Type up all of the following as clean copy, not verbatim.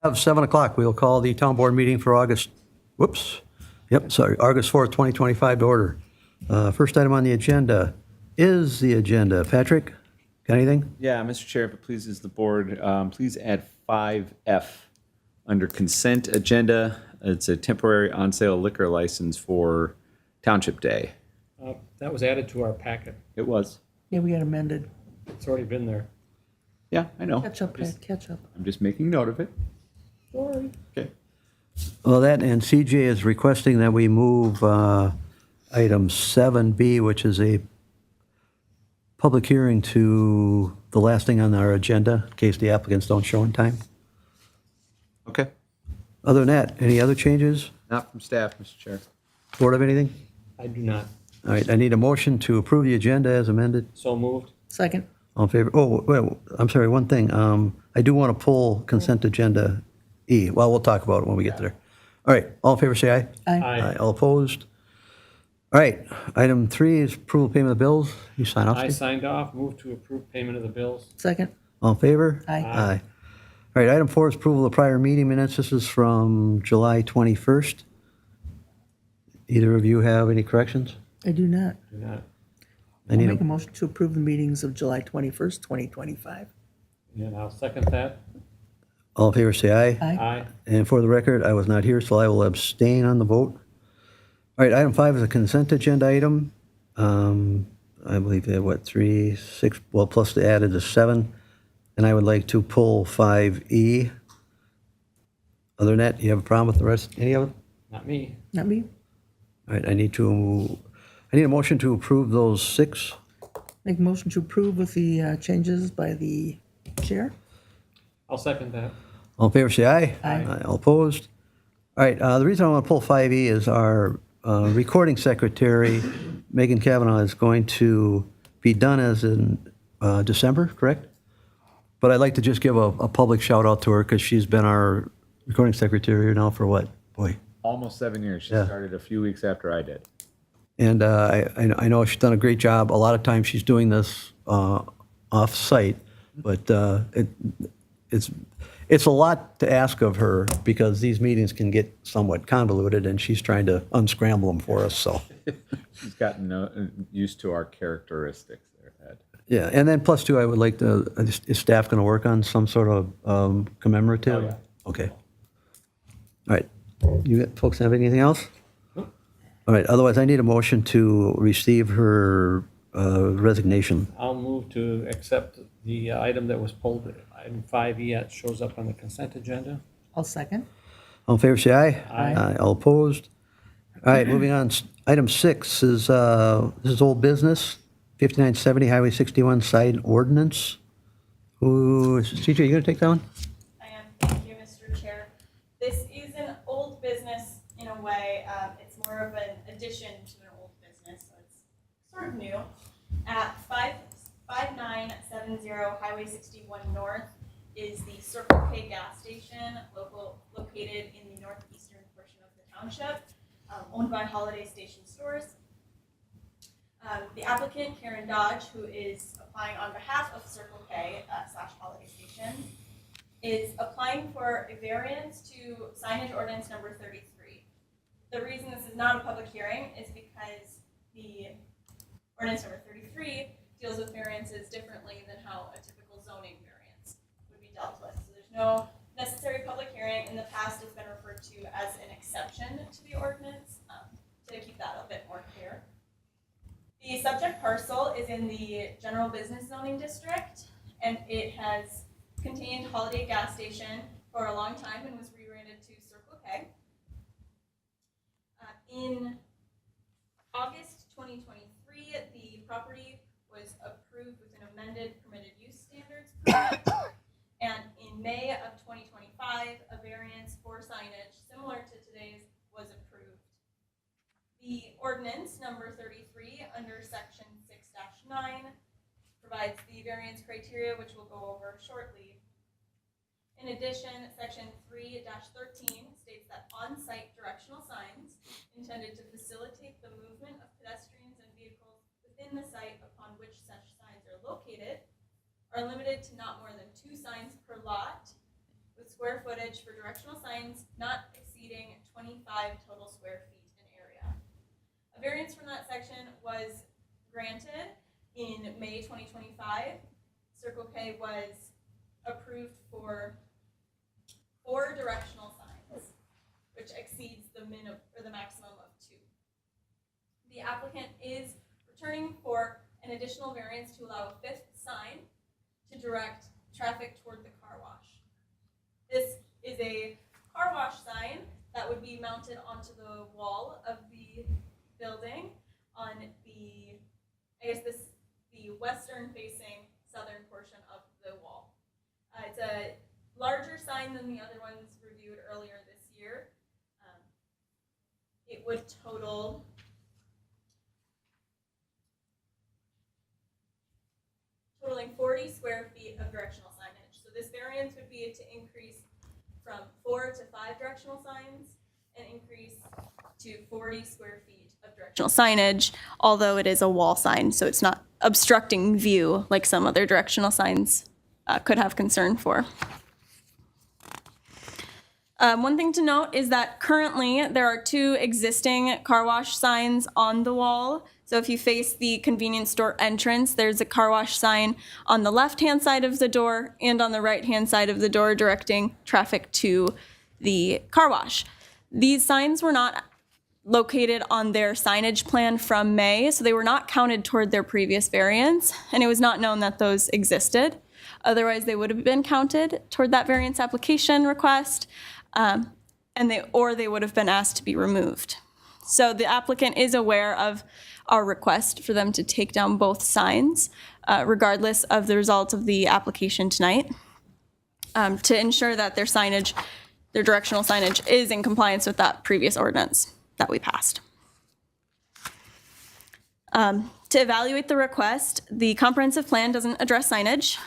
At 7 o'clock, we'll call the town board meeting for August 4th, 2025 to order. First item on the agenda is the agenda. Patrick, got anything? Yeah, Mr. Chair, if it pleases the board, please add 5F under consent agenda. It's a temporary on-sale liquor license for Township Day. That was added to our packet. It was. Yeah, we got amended. It's already been there. Yeah, I know. Catch up, Pat, catch up. I'm just making note of it. Sorry. Okay. Well, that, and CJ is requesting that we move item 7B, which is a public hearing, to the last thing on our agenda, in case the applicants don't show in time. Okay. Other than that, any other changes? Not from staff, Mr. Chair. Board have anything? I do not. All right, I need a motion to approve the agenda as amended. So moved. Second. All in favor? Oh, wait, I'm sorry, one thing. I do want to pull consent agenda E. Well, we'll talk about it when we get there. All right, all in favor, say aye. Aye. Aye. All opposed? All right, item 3 is approval of payment of bills. You sign off, I Steve? signed off, moved to approve payment of the bills. Second. All in favor? Aye. Aye. All right, item 4 is approval of prior meeting minutes. This is from July 21st. Either of you have any corrections? I do not. Do not. I I'll need make a a, motion to approve the meetings of July 21st, 2025. And I'll second that. all in favor, say aye. Aye. Aye. And for the record, I was not here, so I will abstain on the vote. All right, item 5 is a consent agenda item. I believe they have, what, 3, 6, well, plus the added is 7. And I would like to pull 5E. Other than that, you have a problem with the rest, any of it? Not me. Not me. All right, I need a motion to approve those 6. Make a motion to approve with the changes by the chair. I'll second that. All in favor, say aye. Aye. All opposed? All right, the reason I want to pull 5E is our recording secretary, Megan Kavanaugh, is going to be done as in December, correct? But I'd like to just give a public shout out to her because she's been our recording secretary now for what? Boy. Almost 7 years. She Yeah. started a few weeks after I did. And I know she's done a great job. A lot of times she's doing this off-site, but it's a lot to ask of her because these meetings can get somewhat convoluted, and she's trying to unscramble them for us, so. She's gotten used to our characteristics there, Ed. Yeah, and then plus two, I would like to, is staff going to work on some sort of commemorative? Oh, yeah. Okay. All right. You folks have anything else? Nope. All right, otherwise I need a motion to receive her resignation. I'll move to accept the item that was pulled, item 5E, that shows up on the consent agenda. I'll second. All in favor, say aye. Aye. All opposed? All right, moving on. Item 6 is, this is old business, 5970 Highway 61 side ordinance. Who, CJ, you going to take that one? I am. Thank you, Mr. Chair. This is an old business in a way. It's more of an addition to an old business, so it's sort of new. At 5970 Highway 61 North is the Circle K gas station located in the northeastern portion of the township, owned by Holiday Station Stores. The applicant, Karen Dodge, who is applying on behalf of Circle K / Holiday Station, is applying for a variance to signage ordinance number 33. The reason this is not a public hearing is because the ordinance number 33 deals with variances differently than how a typical zoning variance would be dealt with. So there's no necessary public hearing. In the past, it's been referred to as an exception to the ordinance to keep that a bit more clear. The subject parcel is in the general business zoning district, and it has contained Holiday gas station for a long time and was rebranded to Circle K. In August 2023, the property was approved with an amended permitted use standards permit, and in May of 2025, a variance for signage similar to today's was approved. The ordinance number 33 under section 6-9 provides the variance criteria, which we'll go over shortly. In addition, section 3-13 states that on-site directional signs intended to facilitate the movement of pedestrians and vehicles within the site upon which such signs are located are limited to not more than 2 signs per lot, with with square footage for directional signs not exceeding 25 total square feet in area. A variance from that section was granted in May 2025. Circle K was approved for 4 directional signs, which exceeds the maximum of 2. The applicant is returning for an additional variance to allow a 5th sign to direct traffic toward the car wash. This is a car wash sign that would be mounted onto the wall of the building on the western facing southern portion of the wall. It's a larger sign than the other ones reviewed earlier this year. It would totaling 40 square feet of directional signage. So this variance would be to increase from 4 to 5 directional signs and increase to 40 square feet of directional signage, although it is a wall sign, so it's not obstructing view like some other directional signs could have concern for. One thing to note is that currently there are 2 existing car wash signs on the wall. So if you face the convenience store entrance, there's a car wash sign on the left-hand side of the door and on the right-hand side of the door directing traffic to the car wash. These signs were not located on their signage plan from May, so they were not counted toward their previous variance, and it was not known that those existed. Otherwise, they would have been counted toward that variance application request, and they would have been asked to be removed. So the applicant is aware of our request for them to take down both signs, regardless of the result of the application tonight, to ensure that their signage, their directional signage, is in compliance with that previous ordinance that we passed. To evaluate the request, the comprehensive plan doesn't address signage.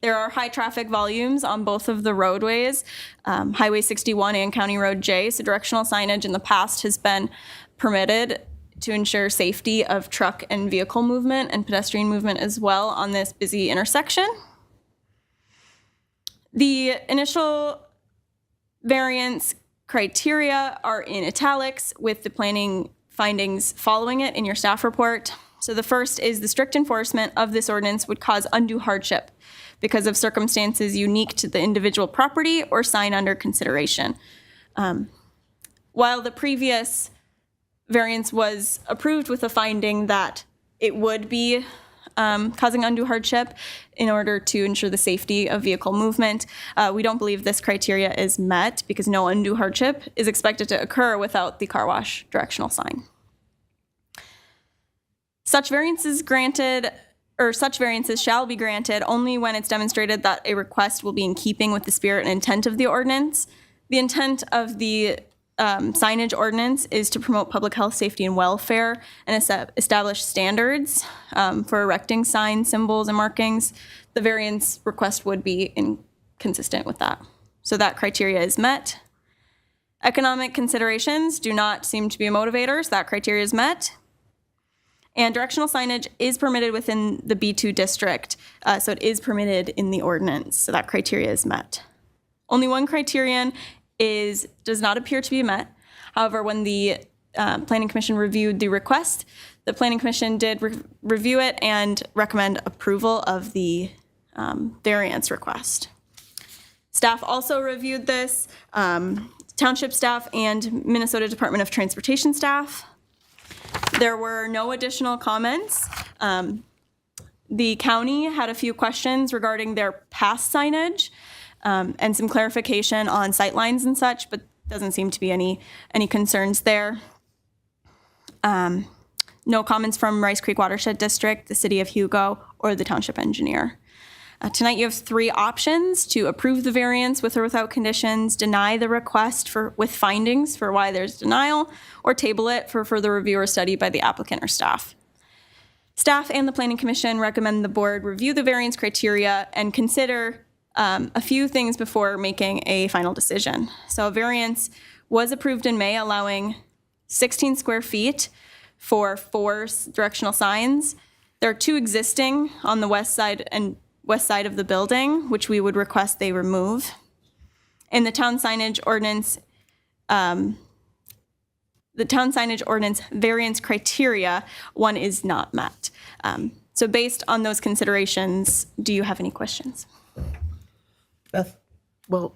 There are high traffic volumes on both of the roadways, Highway 61 and County Road J, so directional signage in the past has been permitted to ensure safety of truck and vehicle movement and pedestrian movement as well on this busy intersection. The initial variance criteria are in italics with the planning findings following it in your staff report. So the first is the strict enforcement of this ordinance would cause undue hardship because of circumstances unique to the individual property or sign under consideration. While the previous variance was approved with the finding that it would be causing undue hardship in order to ensure the safety of vehicle movement, we don't believe this criteria is met because no undue hardship is expected to occur without the car wash directional sign. Such variances shall be granted only when it's demonstrated that a request will be in keeping with the spirit and intent of the ordinance. The intent of the signage ordinance is to promote public health, safety, and welfare and establish standards for erecting signs, symbols, and markings. The variance request would be consistent with that. So that criteria is met. Economic considerations do not seem to be a motivator, so that criteria is met. And directional signage is permitted within the B2 district, so it is permitted in the ordinance, so that criteria is met. Only one criterion does not appear to be met. However, when the Planning Commission reviewed the request, the Planning Commission did review it and recommend approval of the variance request. Staff also reviewed this, Township staff and Minnesota Department of Transportation staff. There were no additional comments. The county had a few questions regarding their past signage and some clarification on sightlines and such, but doesn't seem to be any concerns there. No comments from Rice Creek Watershed District, the City of Hugo, or the Township Engineer. Tonight you have 3 options: to approve the variance with or without conditions, deny the request with findings for why there's denial, or table it for further review or study by the applicant or staff. Staff and the Planning Commission recommend the board review the variance criteria and consider a few things before making a final decision. So a variance was approved in May, allowing 16 square feet for 4 directional signs. There are 2 existing on the west side and west side of the building, which we would request they remove. In the town signage ordinance, variance criteria, one is not met. So based on those considerations, do you have any questions? Beth? Well,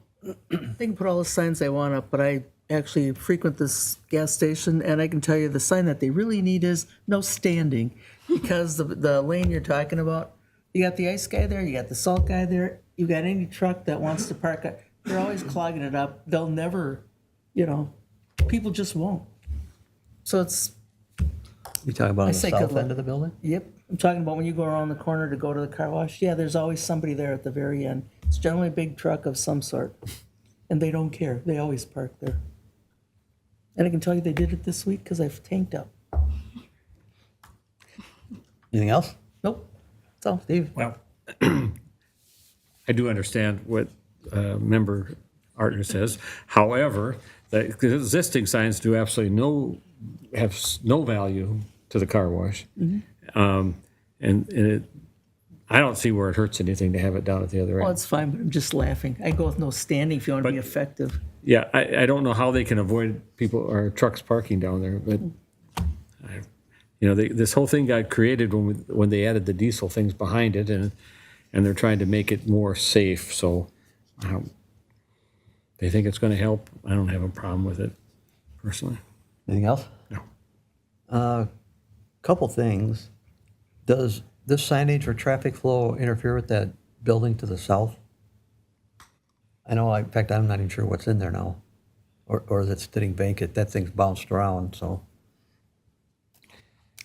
they can put all the signs they want up, but I actually frequent this gas station, and I can tell you the sign that they really need is no standing, because the lane you're talking about, you got the ice guy there, you got the salt guy there, you got any truck that wants to park, they're always clogging it up. They'll never, people just won't. So it's, You talking about on the say good south luck. end of the building? yep, I'm talking about when you go around the corner to go to the car wash, yeah, there's always somebody there at the very end. It's generally a big truck of some sort, and they don't care. They always park there. And I can tell you they did it this week because I've tanked up. Anything else? Nope, that's all. Steve? Well, I do understand what Member Artner says. However, the existing signs do absolutely have no value to the car wash. And I don't see where it hurts anything to have it down at the other Well, end. it's fine, but I'm just laughing. I go with no standing if you want to be effective. Yeah, I don't know how they can avoid people or trucks parking down there, but this whole thing got created when they added the diesel things behind it, and they're trying to make it more safe. So they think it's going to help. I don't have a problem with it personally. Anything else? No. Couple things. Does this signage or traffic flow interfere with that building to the south? I know, in fact, I'm not even sure what's in there now. Or is it sitting vacant? That thing's bounced around, so.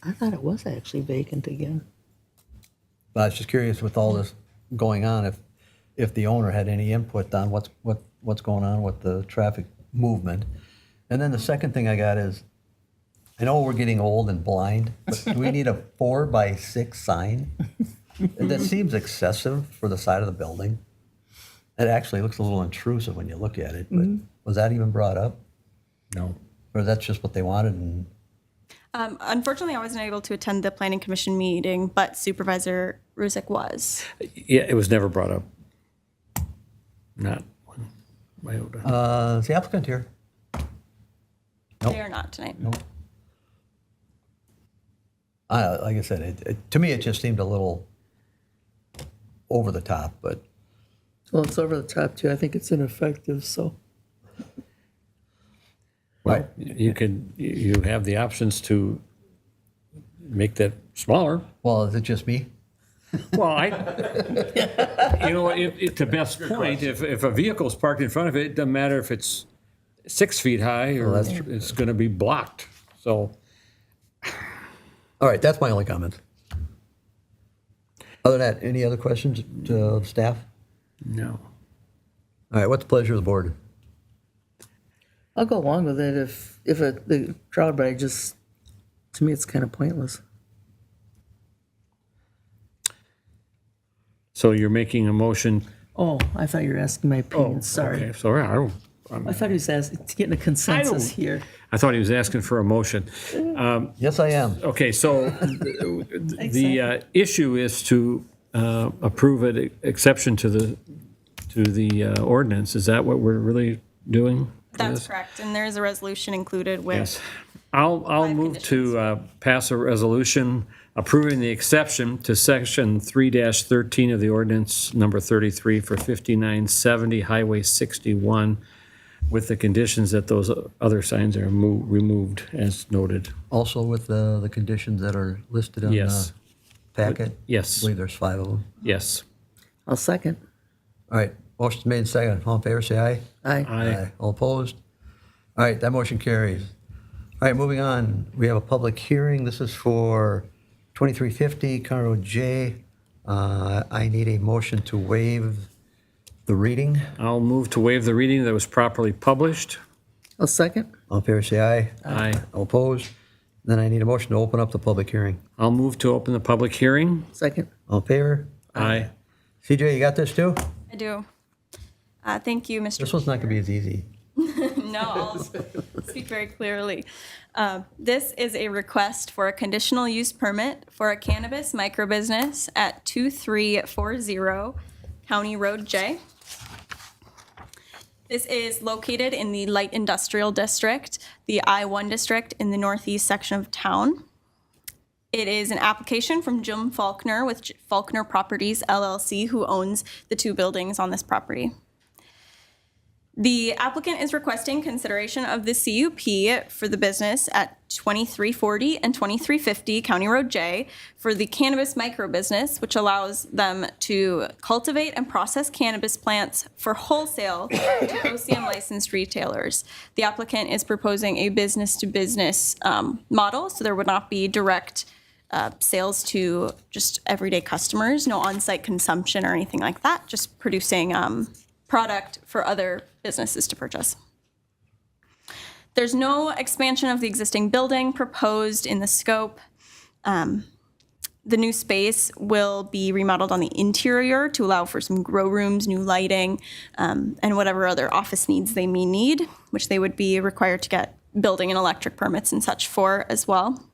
I thought it was actually vacant again. But I was just curious with all this going on, if the owner had any input on what's going on with the traffic movement. And then the second thing I got is, I know we're getting old and blind, but do we need a 4x6 sign? That seems excessive for the side of the building. It actually looks a little intrusive when you look at it, but was that even brought up? No. Or that's just what they wanted? And Unfortunately, I wasn't able to attend the planning commission meeting, but Supervisor Ruzick was. Yeah, it was never brought up. Not one iota. is the applicant here? Nope. They are not tonight. Nope. Like I said, to me, it just seemed a little over the top, but Well, it's over the top too. I think it's ineffective, so. Well, you have the options to make that smaller. well, is it just me? Well, to Beth's point, if a vehicle's parked in front of it, it doesn't matter if it's 6 feet high or Well, that's true. it's going to be blocked. So, All right, that's my only comment. Other than that, any other questions to staff? no. All right, what's the pleasure of the board? I'll go along with it if the crowd, but to me, it's kind of pointless. So you're making a motion. Oh, I thought you were asking my opinion, sorry. Okay, so I thought he was getting a consensus here. I thought he was asking for a motion. Yes, I am. Okay, so the issue is to approve an exception to the ordinance. Is that what we're really doing? for That's this? correct. And there is a resolution included with. Yes. I'll move to pass a resolution approving the exception to section 3-13 of the ordinance number 33 for 5970 Highway 61 with the conditions that those other signs are removed as noted. Also with the conditions that are listed on Yes. the packet? I Yes, believe there's 5 of them. yes. I'll second. All right, motion's made second. All in favor, say aye. Aye. Aye. All opposed? All right, that motion carries. All right, moving on. We have a public hearing. This is for 2350 Conroe J. I need a motion to waive the reading. I'll move to waive the reading that was properly published. I'll second. All in favor, say aye. Aye. All opposed? Then I need a motion to open up the public hearing. I'll move to open the public hearing. Second. All in favor? Aye. CJ, you got this too? I do. Thank you, Mr. This one's not gonna be as easy. No, speak very clearly. This is a request for a conditional use permit for a cannabis microbusiness at 2340 County Road J. This is located in the Light Industrial District, the I-1 district in the northeast section of town. It is an application from Jim Faulkner with Faulkner Properties LLC, who owns the 2 buildings on this property. The applicant is requesting consideration of the CUP for the business at 2340 and 2350 County Road J for the cannabis microbusiness, which allows them to cultivate and process cannabis plants for wholesale to OCM licensed retailers. The applicant is proposing a business-to-business model, so there would not be direct sales to just everyday customers, no on-site consumption or anything like that, just producing product for other businesses to purchase. There's no expansion of the existing building proposed in the scope. The new space will be remodeled on the interior to allow for some grow rooms, new lighting, and whatever other office needs they may need, which they would be required to get building and electric permits and such for as well.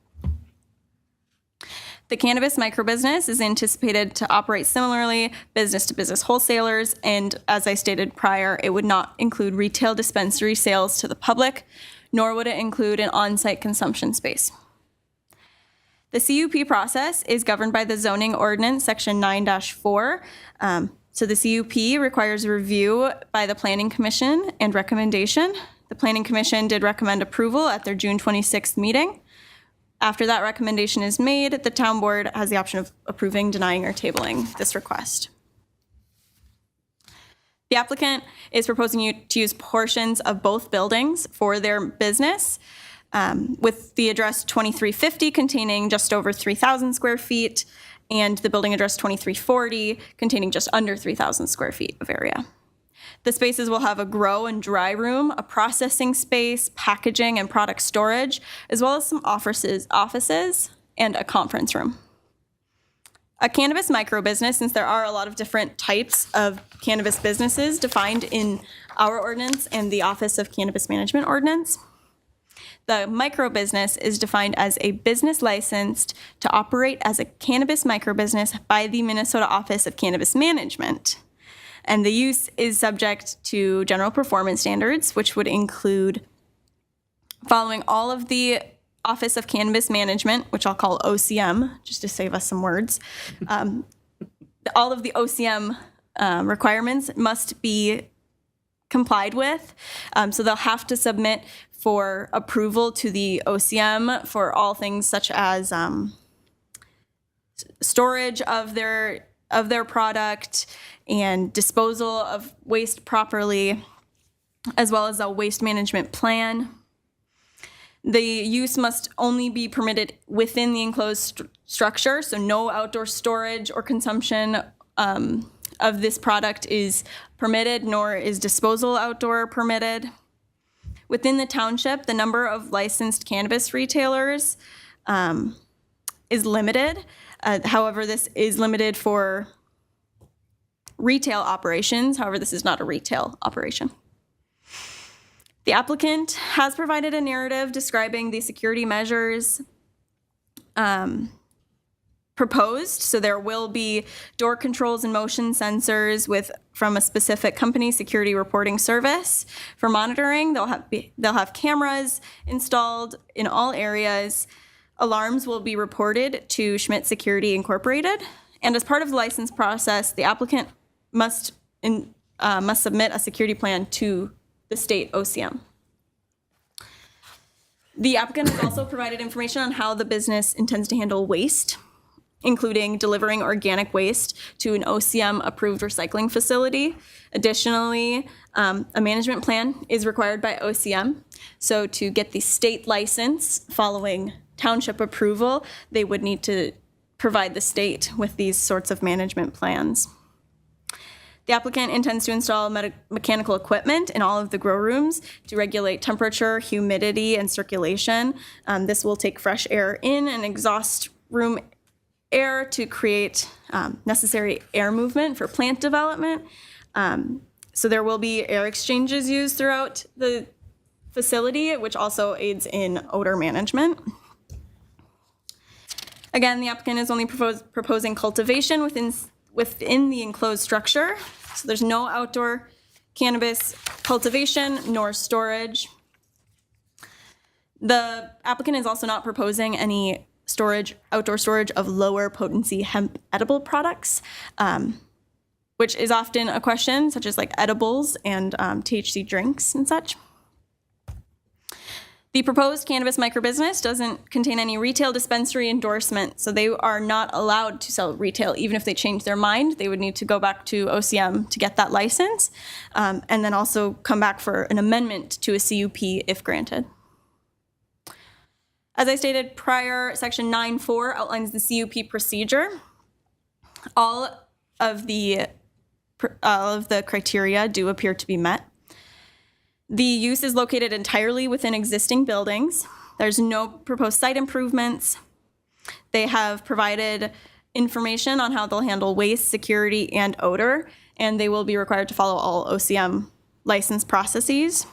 The cannabis microbusiness is anticipated to operate similarly, business-to-business wholesalers, and as I stated prior, it would not include retail dispensary sales to the public, nor would it include an on-site consumption space. The CUP process is governed by the zoning ordinance, section 9-4. So the CUP requires a review by the Planning Commission and recommendation. The Planning Commission did recommend approval at their June 26th meeting. After that recommendation is made, the town board has the option of approving, denying, or tabling this request. The applicant is proposing to use portions of both buildings for their business, with the address 2350 containing just over 3,000 square feet, and the building address 2340 containing just under 3,000 square feet of area. The spaces will have a grow and dry room, a processing space, packaging and product storage, as well as some offices, and a conference room. A cannabis microbusiness, since there are a lot of different types of cannabis businesses defined in our ordinance and the Office of Cannabis Management ordinance, the microbusiness is defined as a business licensed to operate as a cannabis microbusiness by the Minnesota Office of Cannabis Management. And the use is subject to general performance standards, which would include following all of the Office of Cannabis Management, which I'll call OCM, just to save us some words. All of the OCM requirements must be complied with. So they'll have to submit for approval to the OCM for all things such as storage of their product and disposal of waste properly, as well as a waste management plan. The use must only be permitted within the enclosed structure, so no outdoor storage or consumption of this product is permitted, nor is disposal outdoor permitted. Within the township, the number of licensed cannabis retailers is limited. However, this is limited for retail operations. However, this is not a retail operation. The applicant has provided a narrative describing the security measures proposed. So there will be door controls and motion sensors from a specific company security reporting service for monitoring. They'll have cameras installed in all areas. Alarms will be reported to Schmidt Security Incorporated. And as part of the license process, the applicant must submit a security plan to the state OCM. The applicant has also provided information on how the business intends to handle waste, including delivering organic waste to an OCM-approved recycling facility. Additionally, a management plan is required by OCM. So to get the state license following township approval, they would need to provide the state with these sorts of management plans. The applicant intends to install mechanical equipment in all of the grow rooms to regulate temperature, humidity, and circulation. This will take fresh air in and exhaust room air to create necessary air movement for plant development. So there will be air exchanges used throughout the facility, which also aids in odor management. Again, the applicant is only proposing cultivation within the enclosed structure. So there's no outdoor cannabis cultivation nor storage. The applicant is also not proposing any outdoor storage of lower potency hemp edible products, which is often a question, such as like edibles and THC drinks and such. The proposed cannabis microbusiness doesn't contain any retail dispensary endorsement, so they are not allowed to sell retail. Even if they change their mind, they would need to go back to OCM to get that license, and then also come back for an amendment to a CUP if granted. As I stated prior, section 9.4 outlines the CUP procedure. All of the criteria do appear to be met. The use is located entirely within existing buildings. There's no proposed site improvements. They have provided information on how they'll handle waste, security, and odor, and they will be required to follow all OCM license processes.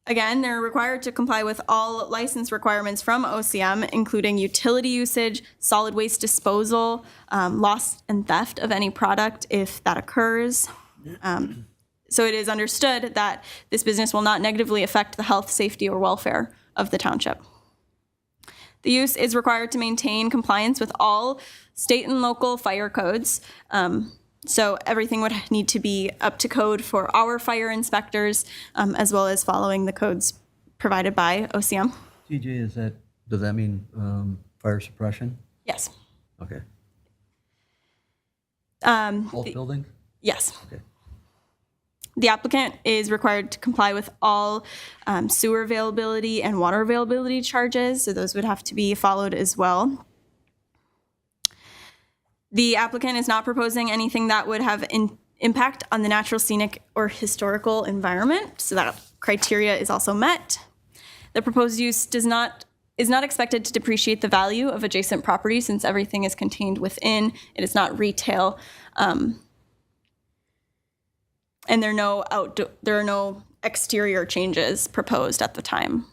Again, they're required to comply with all license requirements from OCM, including utility usage, solid waste disposal, loss and theft of any product if that occurs. So it is understood that this business will not negatively affect the health, safety, or welfare of the township. The use is required to maintain compliance with all state and local fire codes. So everything would need to be up to code for our fire inspectors, as well as following the codes provided by OCM. TJ, does that mean fire suppression? Yes. Okay. Both buildings? Yes. Okay. The applicant is required to comply with all sewer availability and water availability charges, so those would have to be followed as well. The applicant is not proposing anything that would have impact on the natural, scenic, or historical environment, so that criteria is also met. The proposed use is not expected to depreciate the value of adjacent property since everything is contained within. It is not retail. And there are no exterior changes proposed at the time.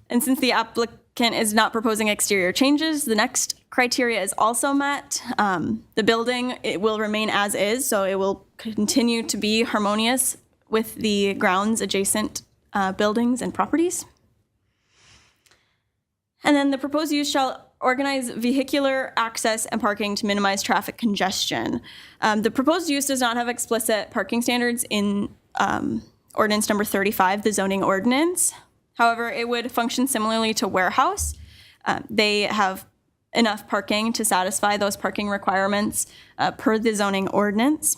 And since the applicant is not proposing exterior changes, the next criteria is also met. The building, it will remain as is, so it will continue to be harmonious with the grounds adjacent buildings and properties. And then the proposed use shall organize vehicular access and parking to minimize traffic congestion. The proposed use does not have explicit parking standards in ordinance number 35, the zoning ordinance. However, it would function similarly to warehouse. They have enough parking to satisfy those parking requirements per the zoning ordinance.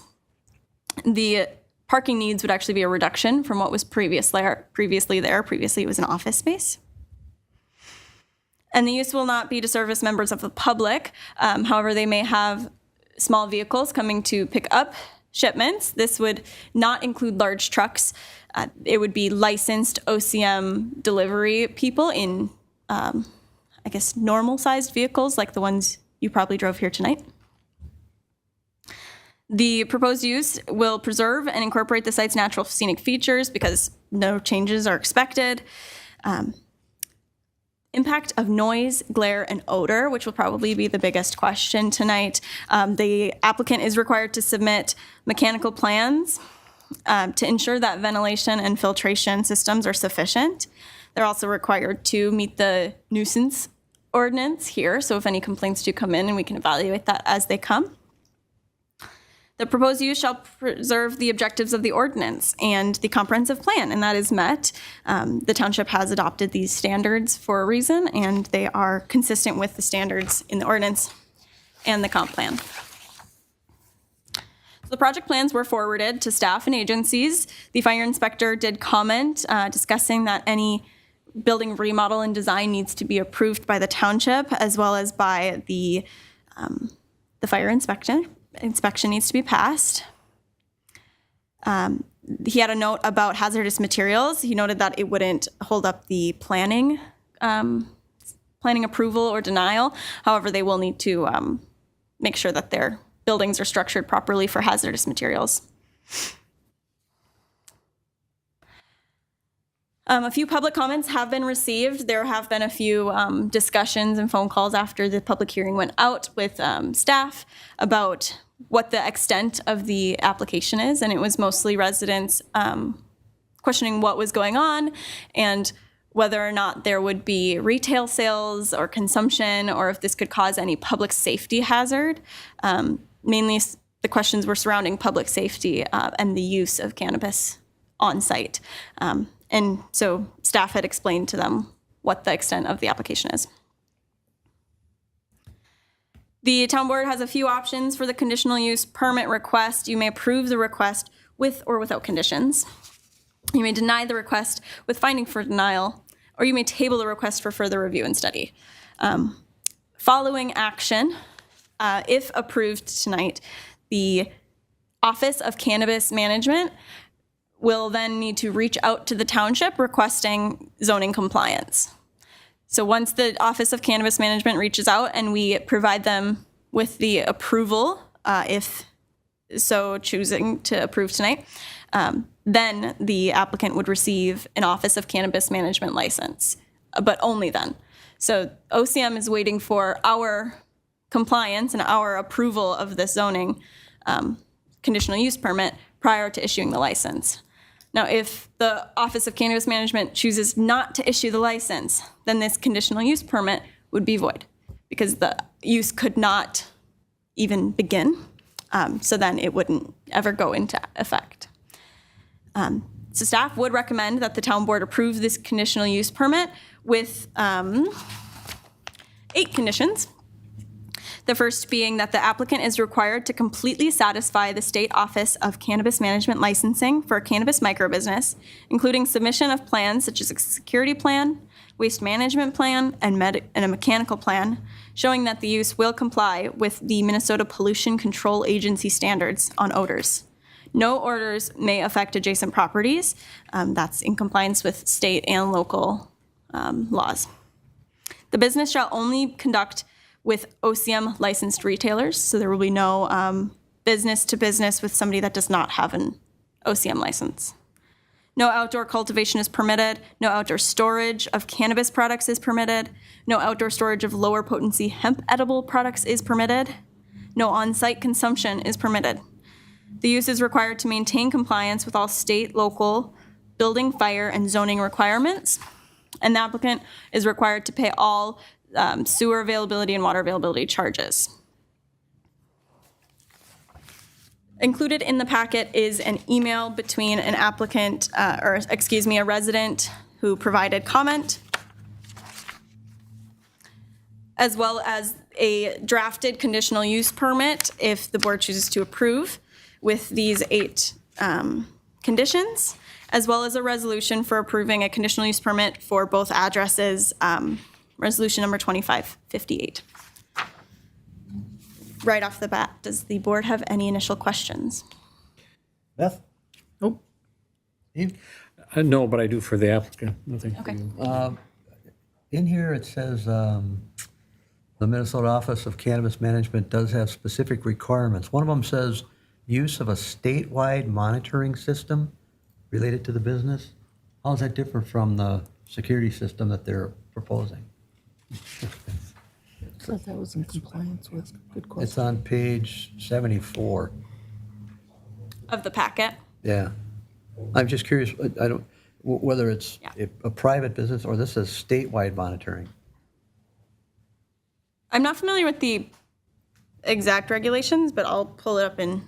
The parking needs would actually be a reduction from what was previously there. Previously, it was an office space. And the use will not be to service members of the public. However, they may have small vehicles coming to pick up shipments. This would not include large trucks. It would be licensed OCM delivery people in, normal-sized vehicles like the ones you probably drove here tonight. The proposed use will preserve and incorporate the site's natural scenic features because no changes are expected. Impact of noise, glare, and odor, which will probably be the biggest question tonight. The applicant is required to submit mechanical plans to ensure that ventilation and filtration systems are sufficient. They're also required to meet the nuisance ordinance here, so if any complaints do come in, and we can evaluate that as they come. The proposed use shall preserve the objectives of the ordinance and the comprehensive plan, and that is met. The township has adopted these standards for a reason, and they are consistent with the standards in the ordinance and the comp plan. So the project plans were forwarded to staff and agencies. The fire inspector did comment discussing that any building remodel and design needs to be approved by the township as well as by the fire inspection. Inspection needs to be passed. He had a note about hazardous materials. He noted that it wouldn't hold up the planning approval or denial. However, they will need to make sure that their buildings are structured properly for hazardous materials. A few public comments have been received. There have been a few discussions and phone calls after the public hearing went out with staff about what the extent of the application is, and it was mostly residents questioning what was going on and whether or not there would be retail sales or consumption, or if this could cause any public safety hazard. Mainly, the questions were surrounding public safety and the use of cannabis on site. And so staff had explained to them what the extent of the application is. The town board has a few options for the conditional use permit request. You may approve the request with or without conditions. You may deny the request with finding for denial, or you may table the request for further review and study. Following action, if approved tonight, the Office of Cannabis Management will then need to reach out to the township requesting zoning compliance. So once the Office of Cannabis Management reaches out and we provide them with the approval, if so choosing to approve tonight, then the applicant would receive an Office of Cannabis Management license, but only then. So OCM is waiting for our compliance and our approval of this zoning conditional use permit prior to issuing the license. Now, if the Office of Cannabis Management chooses not to issue the license, then this conditional use permit would be void because the use could not even begin. So then it wouldn't ever go into effect. So staff would recommend that the town board approve this conditional use permit with 8 conditions. The first being that the applicant is required to completely satisfy the State Office of Cannabis Management licensing for a cannabis microbusiness, including submission of plans such as a security plan, waste management plan, and a mechanical plan, showing that the use will comply with the Minnesota Pollution Control Agency standards on odors. No odors may affect adjacent properties. That's in compliance with state and local laws. The business shall only conduct with OCM licensed retailers, so there will be no business to business with somebody that does not have an OCM license. No outdoor cultivation is permitted. No outdoor storage of cannabis products is permitted. No outdoor storage of lower potency hemp edible products is permitted. No on-site consumption is permitted. The use is required to maintain compliance with all state, local, building, fire, and zoning requirements. And the applicant is required to pay all sewer availability and water availability charges. Included in the packet is an email between an applicant, a resident who provided comment, as well as a drafted conditional use permit if the board chooses to approve with these 8 conditions, as well as a resolution for approving a conditional use permit for both addresses, resolution number 2558. Right off the bat, does the board have any initial questions? Beth? Nope. Steve? No, but I do for the applicant. Nothing for Okay. you. In here, it says the Minnesota Office of Cannabis Management does have specific requirements. One of them says use of a statewide monitoring system related to the business. How is that different from the security system that they're proposing? I thought that was in compliance with. Good It's question. on page 74. Of the packet? Yeah. I'm just curious, I don't, whether it's Yeah. a private business or this is statewide monitoring. I'm not familiar with the exact regulations, but I'll pull it up and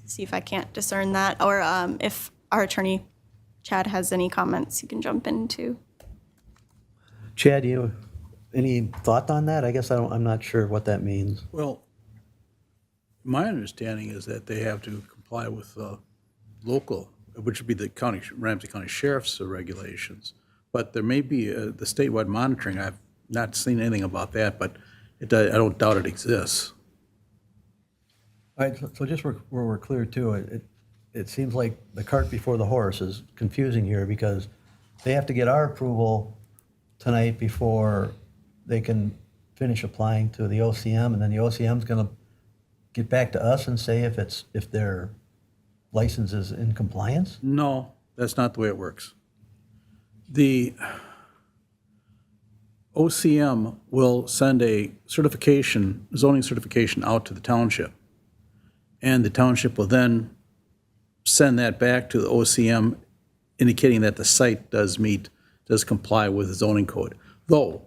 see if I can't discern that. Or if our attorney, Chad, has any comments, he can jump into. Chad, any thought on that? I guess I'm not sure what that means. Well, my understanding is that they have to comply with local, which would be the Ramsey County Sheriff's regulations. But there may be the statewide monitoring. I've not seen anything about that, but I don't doubt it exists. All right, so just where we're clear too, it seems like the cart before the horse is confusing here because they have to get our approval tonight before they can finish applying to the OCM, and then the OCM's gonna get back to us and say if their license is in compliance? No, that's not the way it works. The OCM will send a certification, zoning certification out to the township. And the township will then send that back to the OCM indicating that the site does comply with the zoning code. Though,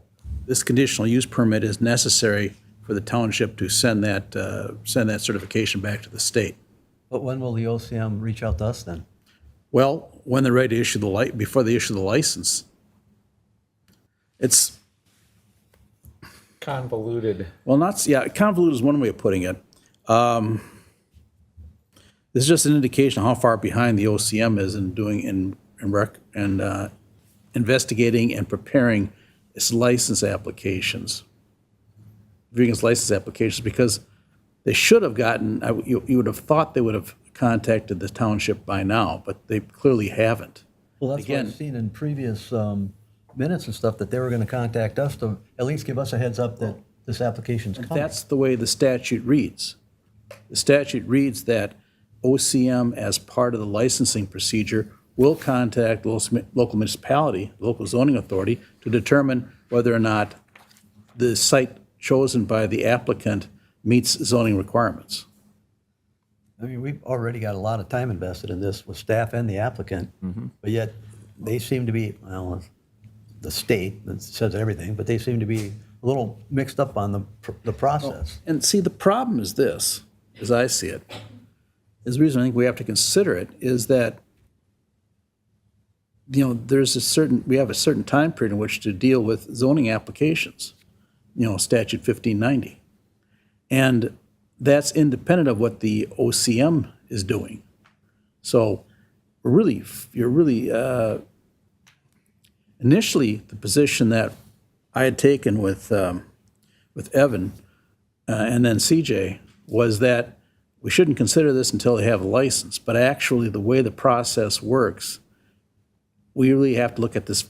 this conditional use permit is necessary for the township to send that certification back to the state. But when will the OCM reach out to us then? Well, when they're ready to issue before they issue the license. It's, Convoluted. well, convoluted is one way of putting it. This is just an indication of how far behind the OCM is in doing, investigating and preparing its license applications. Reviewing its license applications, because they should have gotten, you would have thought they would have contacted the township by now, but they clearly haven't. Well, that's what Again- I've seen in previous minutes and stuff, that they were going to contact us to at least give us a heads up that this application's coming. That's the way the statute reads. The statute reads that OCM, as part of the licensing procedure, will contact the local municipality, local zoning authority, to determine whether or not the site chosen by the applicant meets zoning requirements. I mean, we've already got a lot of time invested in this with staff and the applicant, but yet they seem to be, well, the state that says everything, but they seem to be a little mixed up on the process. And see, the problem is this, as I see it, is the reason I think we have to consider it is that, we have a certain time period in which to deal with zoning applications, statute 1590. And that's independent of what the OCM is doing. So you're really, initially, the position that I had taken with Evan and then CJ was that we shouldn't consider this until they have a license. But actually, the way the process works, we really have to look at this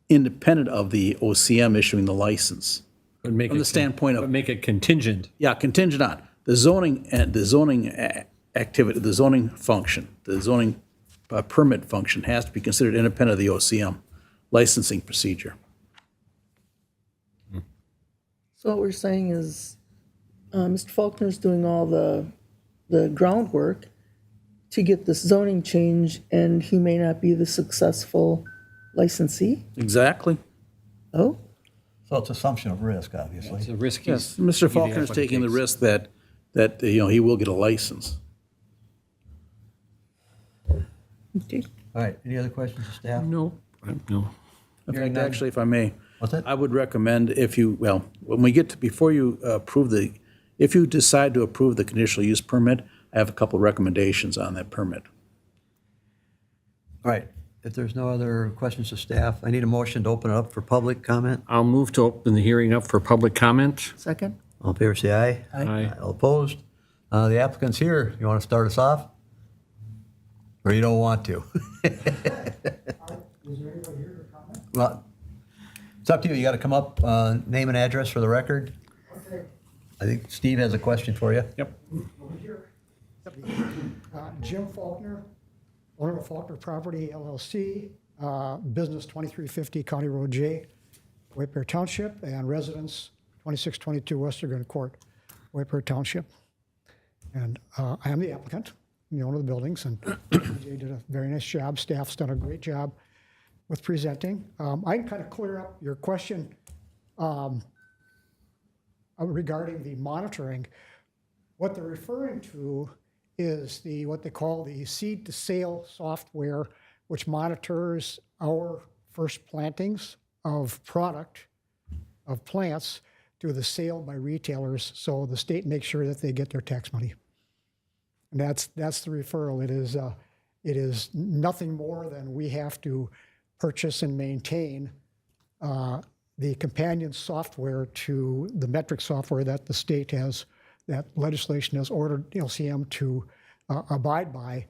independent of the OCM issuing the license. From the standpoint of- Make it contingent. Yeah, contingent on the zoning activity, the zoning function, the zoning permit function has to be considered independent of the OCM licensing procedure. So what we're saying is, Mr. Faulkner's doing all the groundwork to get this zoning change, and he may not be the successful licensee? Exactly. Oh, So it's assumption of risk, obviously. It's a risky. Yes, Mr. Faulkner is taking the risk that he will get a license. okay. All right, any other questions of staff? No. In fact, actually, if I may, What's that? I would recommend if you decide to approve the conditional use permit, I have a couple recommendations on that permit. All right, if there's no other questions of staff, I need a motion to open it up for public comment. I'll move to open the hearing up for public comment. Second? All in favor, say aye. Aye. All opposed? The applicant's here. You want to start us off? Or you don't want to? Is there anybody here to comment? Well, it's up to you. You got to come up, name and address for the record. Okay, I think Steve has a question for you. Yep. over here. Jim Faulkner, owner of Faulkner Property LLC, business 2350 County Road J, White Bear Township, and residence 2622 Westergren Court, White Bear Township. And I am the applicant, the owner of the buildings, and Jay did a very nice job. Staff's done a great job with presenting. I can kind of clear up your question regarding the monitoring. What they're referring to is what they call the seed to sale software, which monitors our first plantings of product, of plants, to the sale by retailers, so the state makes sure that they get their tax money. And that's the referral. It is nothing more than we have to purchase and maintain the companion software to the metric software that the state has, that legislation has ordered LCM to abide by,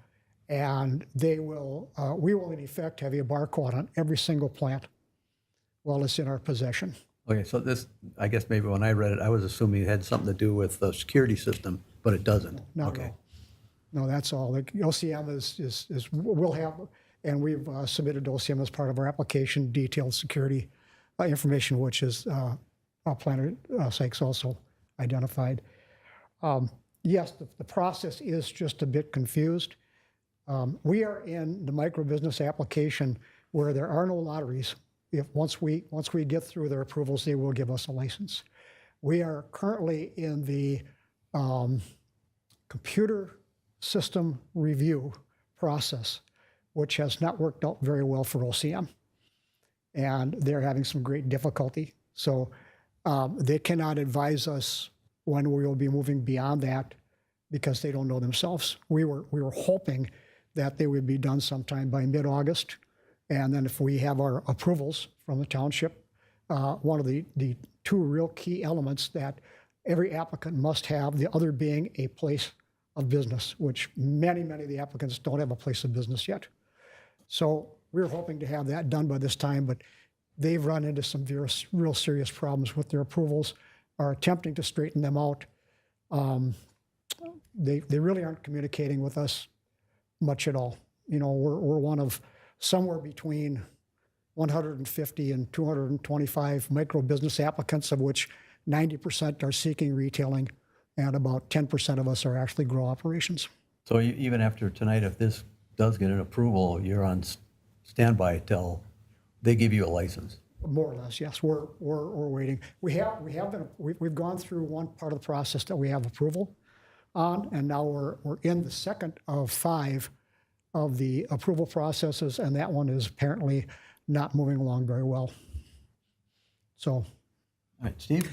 and we will in effect have a barcode on every single plant while it's in our possession. Okay, so this, I guess maybe when I read it, I was assuming it had something to do with the security system, but it doesn't. No, Okay. no, that's all. The LCM will have, And we've submitted OCM as part of our application, detailed security information, which is Planet Sykes also identified. Yes, the process is just a bit confused. We are in the micro business application where there are no lotteries. Once we get through their approvals, they will give us a license. We are currently in the computer system review process, which has not worked out very well for OCM. And they're having some great difficulty. So they cannot advise us when we will be moving beyond that because they don't know themselves. We were hoping that they would be done sometime by mid-August. And then if we have our approvals from the township, one of the two real key elements that every applicant must have, the other being a place of business, which many of the applicants don't have a place of business yet. So we're hoping to have that done by this time, but they've run into some real serious problems with their approvals, are attempting to straighten them out. They really aren't communicating with us much at all. You know, we're one of somewhere between 150 and 225 micro business applicants, of which 90% are seeking retailing, and about 10% of us are actually grow operations. So even after tonight, if this does get an approval, you're on standby till they give you a license? More or less, yes. We're waiting. We've gone through one part of the process that we have approval on, and now we're in the second of 5 of the approval processes, and that one is apparently not moving along very well. So, All right, Steve?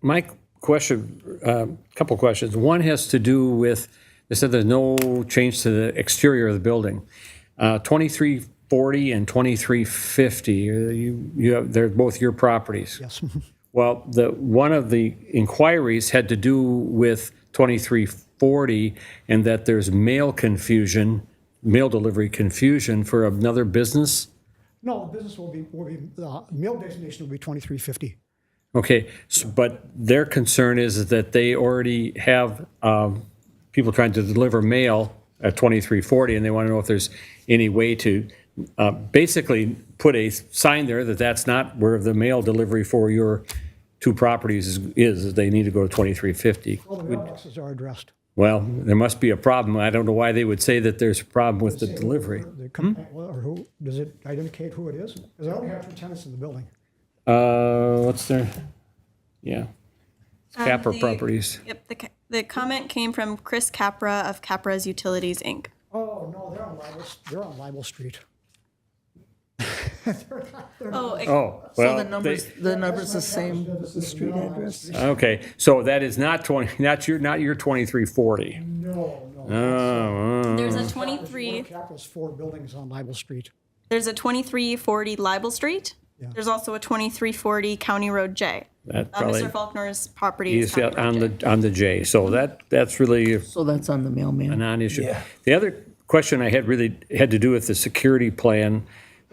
My question, couple questions. One has to do with, they said there's no change to the exterior of the building. 2340 and 2350, you have, they're both your properties. yes. Well, one of the inquiries had to do with 2340 and that there's mail delivery confusion for another business. No, the business will be mail destination will be 2350. Okay, but their concern is that they already have people trying to deliver mail at 2340, and they want to know if there's any way to basically put a sign there that that's not where the mail delivery for your 2 properties is. They need to go to 2350. All the mailboxes are addressed. Well, there must be a problem. I don't know why they would say that there's a problem with the delivery. Or who, does it indicate who it is? Because I only have 2 tenants in the building. What's their, yeah. Capra Properties. Yep, the comment came from Chris Capra of Capra's Utilities, Inc. Oh, no, they're on Libel Street. Oh, Oh, So well, the number's the same as the street address? okay, so that is not 20, not your 2340. No. there's a One 23, of Capra's 4 buildings on Libel Street. there's a 2340 Libel Street. There's also a 2340 County Road J. That probably Mr. Faulkner's property is is County Road J. on the J. So that's really So that's on the a mailman. non-issue. The other question I had really had to do with the security plan.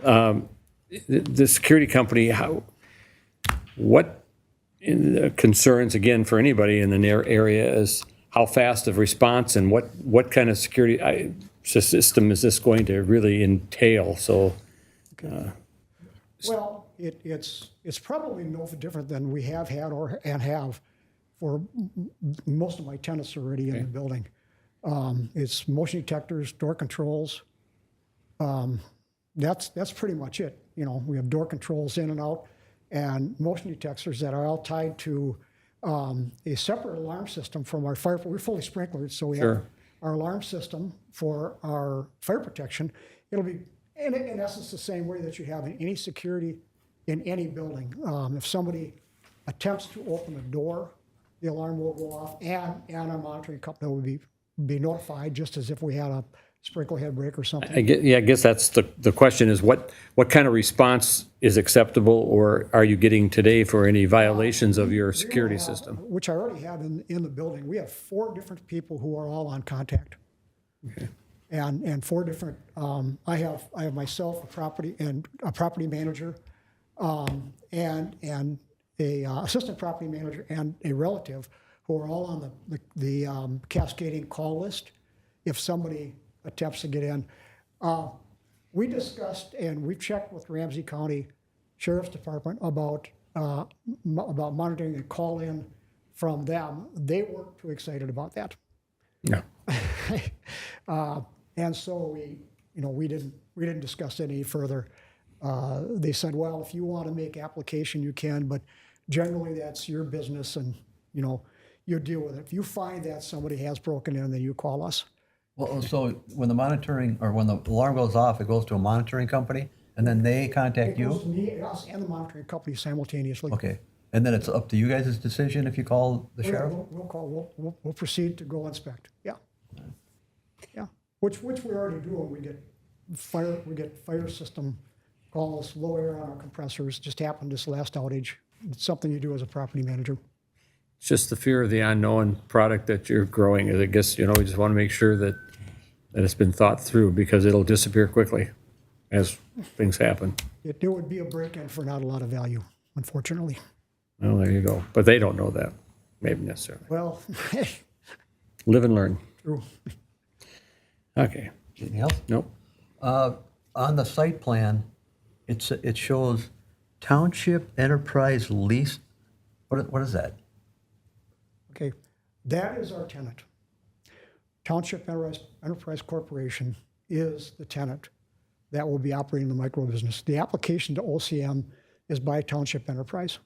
The security company, what concerns, again, for anybody in the near area is how fast of response and what kind of security system is this going to really entail? So, Well, it's probably no different than we have had and have for most of my tenants already in the building. It's motion detectors, door controls. That's pretty much it. You know, we have door controls in and out, and motion detectors that are all tied to a separate alarm system from our fire. We're fully sprinklered, so we have our alarm system for our fire protection. It'll be in essence the same way that you have in any security in any building. If somebody attempts to open a door, the alarm will go off, and our monitoring company will be notified, just as if we had a sprinkler head break or something. I guess that's the question is what kind of response is acceptable, or are you getting today for any violations of your security system? Which I already have in the building. We have 4 different people who are all on contact. Okay. And 4 different, I have myself, a property manager, and a assistant property manager and a relative who are all on the cascading call list if somebody attempts to get in. we discussed and we've checked with Ramsey County Sheriff's Department about monitoring and call in from them. They weren't too excited about that. No. And so we didn't discuss any further. They said, well, if you want to make application, you can, but generally that's your business and, you deal with it. If you find that somebody has broken in, then you call us. Well, so when the monitoring, or when the alarm goes off, it goes to a monitoring company, and then they contact It goes you? to me, us, and the monitoring company simultaneously. Okay, and then it's up to you guys' decision if you call the Yeah, sheriff? We'll call, we'll proceed to go inspect, yeah. Yeah, which we're already doing. We get fire system calls, low air on our compressors. Just happened this last outage. It's something you do as a property manager. It's just the fear of the unknown product that you're growing. I guess, we just want to make sure that it's been thought through because it'll disappear quickly as things happen. It would be a break-in for not a lot of value, unfortunately. Well, there you go. But they don't know that, maybe necessarily. Well, Live and learn. true. Okay. Anything else? Nope. On the site plan, it shows Township Enterprise Lease. What is that? Okay, that is our tenant. Township Enterprise Corporation is the tenant that will be operating the micro business. The application to OCM is by Township Enterprise.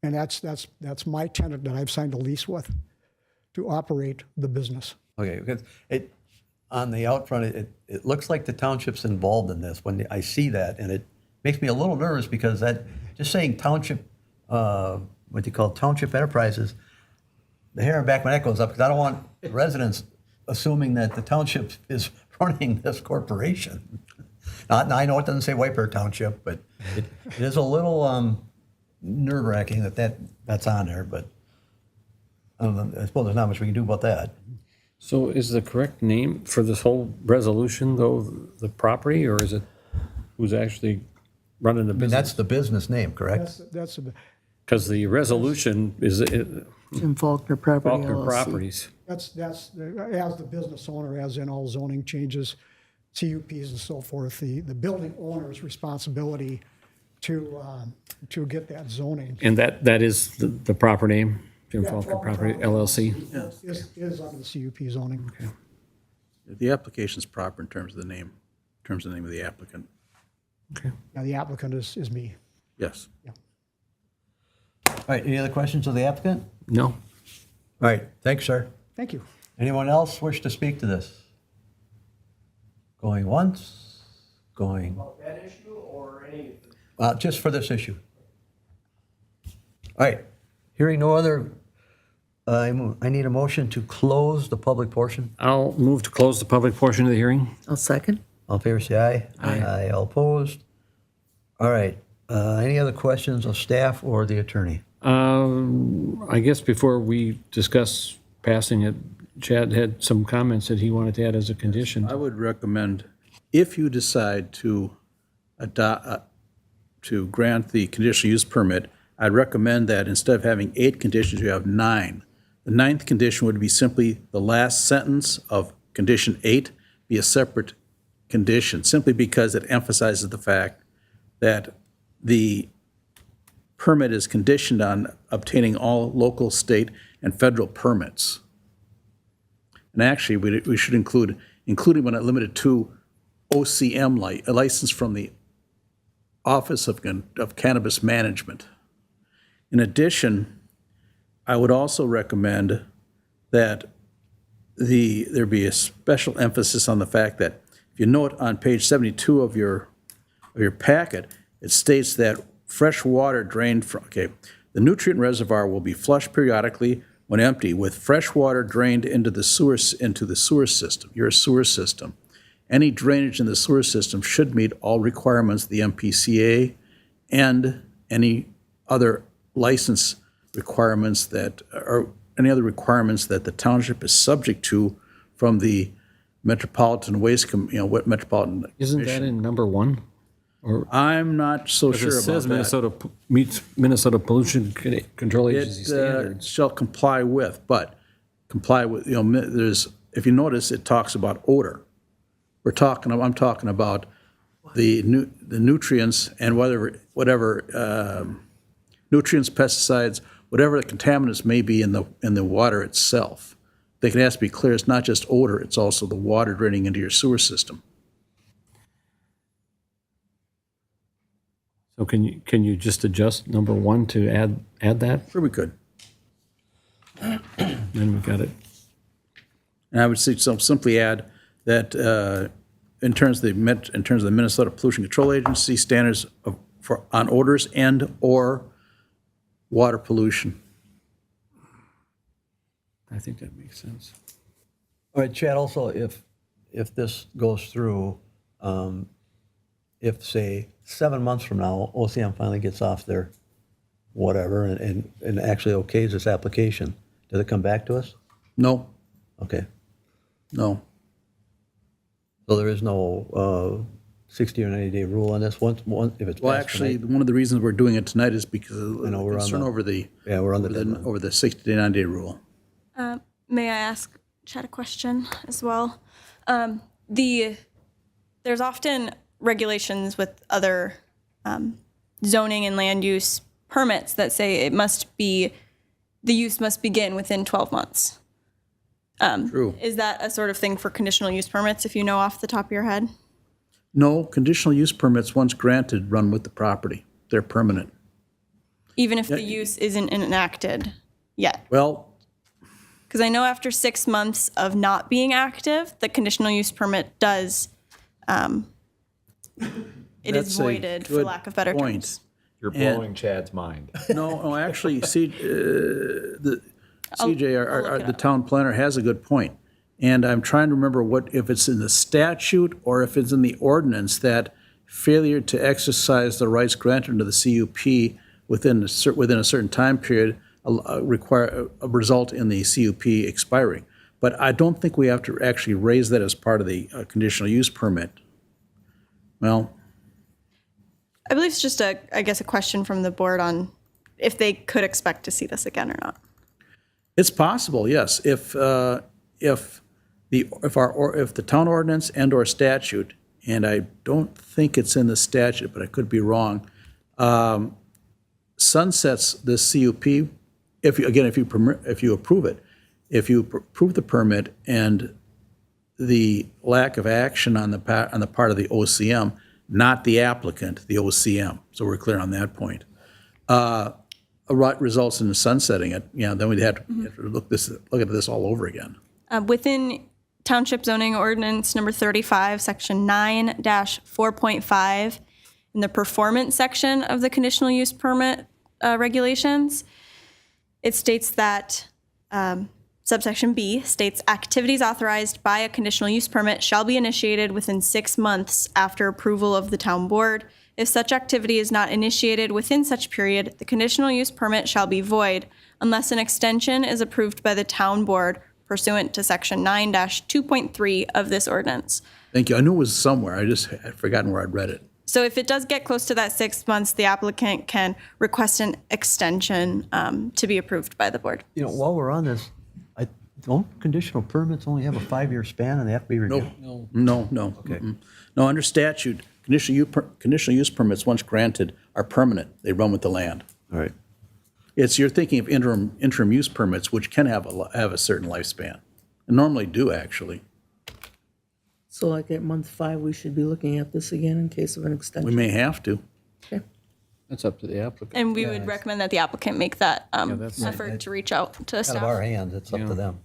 And that's my tenant that I've signed a lease with to operate the business. Okay, because on the out front, it looks like the township's involved in this when I see that, and it makes me a little nervous because just saying township, what do you call it, Township Enterprises, the hair on the back of my neck goes up because I don't want residents assuming that the township is running this corporation. Now, I know it doesn't say White Bear Township, but it is a little nerve-wracking that's on there, but I suppose there's not much we can do about that. So is the correct name for this whole resolution, though, the property, or is it who's actually running the I mean, business? that's the business name, correct? That's Because the resolution is Jim Faulkner Property Faulkner LLC. Properties. as the business owner, as in all zoning changes, CUPs and so forth, the building owner's responsibility to get that zoning. And that is the proper name, Jim Yeah, Faulkner Faulkner Property LLC? Is under the CUP zoning. The application's proper in terms of the name, of the applicant. Okay. Now, the applicant is me. Yes. All right, any other questions of the applicant? No? All right, thanks, sir. Thank you. Anyone else wish to speak to this? Going once, going, That issue or any? just for this issue. All right, hearing no other, I need a motion to close the public portion. I'll move to close the public portion of the hearing. I'll second. All in favor, say aye. Aye. All opposed? All right, any other questions of staff or the attorney? I guess before we discuss passing it, Chad had some comments that he wanted to add as a condition. I would recommend, if you decide to grant the conditional use permit, I'd recommend that instead of having 8 conditions, you have 9. The 9th condition would be simply the last sentence of condition 8 be a separate condition, simply because it emphasizes the fact that the permit is conditioned on obtaining all local, state, and federal permits. And actually, we should include, including but not limited to, OCM, a license from the Office of Cannabis Management. In addition, I would also recommend that there be a special emphasis on the fact that, if you note on page 72 of your packet, it states that fresh water drained from, the nutrient reservoir will be flushed periodically when empty, with fresh water drained into the sewer system, your sewer system. Any drainage in the sewer system should meet all requirements of the MPCA and any other license requirements or any other requirements that the township is subject to from the Metropolitan Waste, Metropolitan. Isn't that in number 1? I'm not so sure It about says that. Minnesota meets Minnesota Pollution Control Agency It standards. shall comply with, but comply with, there's, if you notice, it talks about odor. I'm talking about the nutrients and whatever nutrients, pesticides, whatever the contaminants may be in the water itself. They can have to be clear. It's not just odor, it's also the water draining into your sewer system. So can you just adjust number 1 to add that? Sure we could. Then we got it. And I would simply add that in terms of the Minnesota Pollution Control Agency standards on odors and/or water pollution. I think that makes sense. All right, Chad, also, if this goes through, if, say, 7 months from now, OCM finally gets off their whatever and actually okays this application, does it come back to us? No, Okay. no. So there is no 60 or 90-day rule on this, once if it's Well, passed actually, tonight? one of the reasons we're doing it tonight is because of the know, we're on concern the- over the Yeah, we're on the deadline. over the 60 to 90-day rule. May I ask Chad a question as well? There's often regulations with other zoning and land use permits that say the use must begin within 12 months. True. Is that a sort of thing for conditional use permits, if you know off the top of your head? No, conditional use permits, once granted, run with the property. They're permanent. Even if the use isn't enacted yet? Well, Because I know after 6 months of not being active, the conditional use permit does, it is that's a voided, for good lack of better point. terms. You're blowing Chad's mind. No, actually, CJ, the town planner has a good point. And I'm trying to remember if it's in the statute or if it's in the ordinance that failure to exercise the rights granted under the CUP within a certain time period require a result in the CUP expiring. But I don't think we have to actually raise that as part of the conditional use permit. Well, I believe it's just a question from the board on if they could expect to see this again or not. it's possible, yes. If the town ordinance and/or statute, and I don't think it's in the statute, but I could be wrong, sunsets this CUP. If you approve it, if you approve the permit and the lack of action on the part of the OCM, not the applicant, the OCM. So we're clear on that point. Results in sunsetting it. Then we'd have to look at this all over again. Within Township Zoning Ordinance number 35, section 9-4.5, in the performance section of the conditional use permit regulations, it states that subsection B states activities authorized by a conditional use permit shall be initiated within 6 months after approval of the town board. If such activity is not initiated within such period, the conditional use permit shall be void unless an extension is approved by the town board pursuant to section 9-2.3 of this ordinance. Thank you. I knew it was somewhere. I'd forgotten where I'd read it. So if it does get close to that 6 months, the applicant can request an extension to be approved by the board. While we're on this, don't conditional permits only have a 5-year span and they have to be renewed? No. Okay. No, under statute, conditional use permits, once granted, are permanent. They run with the land. All right. You're thinking of interim use permits, which can have a certain lifespan, and normally do, actually. So like at month 5, we should be looking at this again in case of an We extension. may have to. Okay. That's up to the applicant. And we would recommend that the applicant make that that's- effort to reach out to Out of our staff. hands, it's up to them.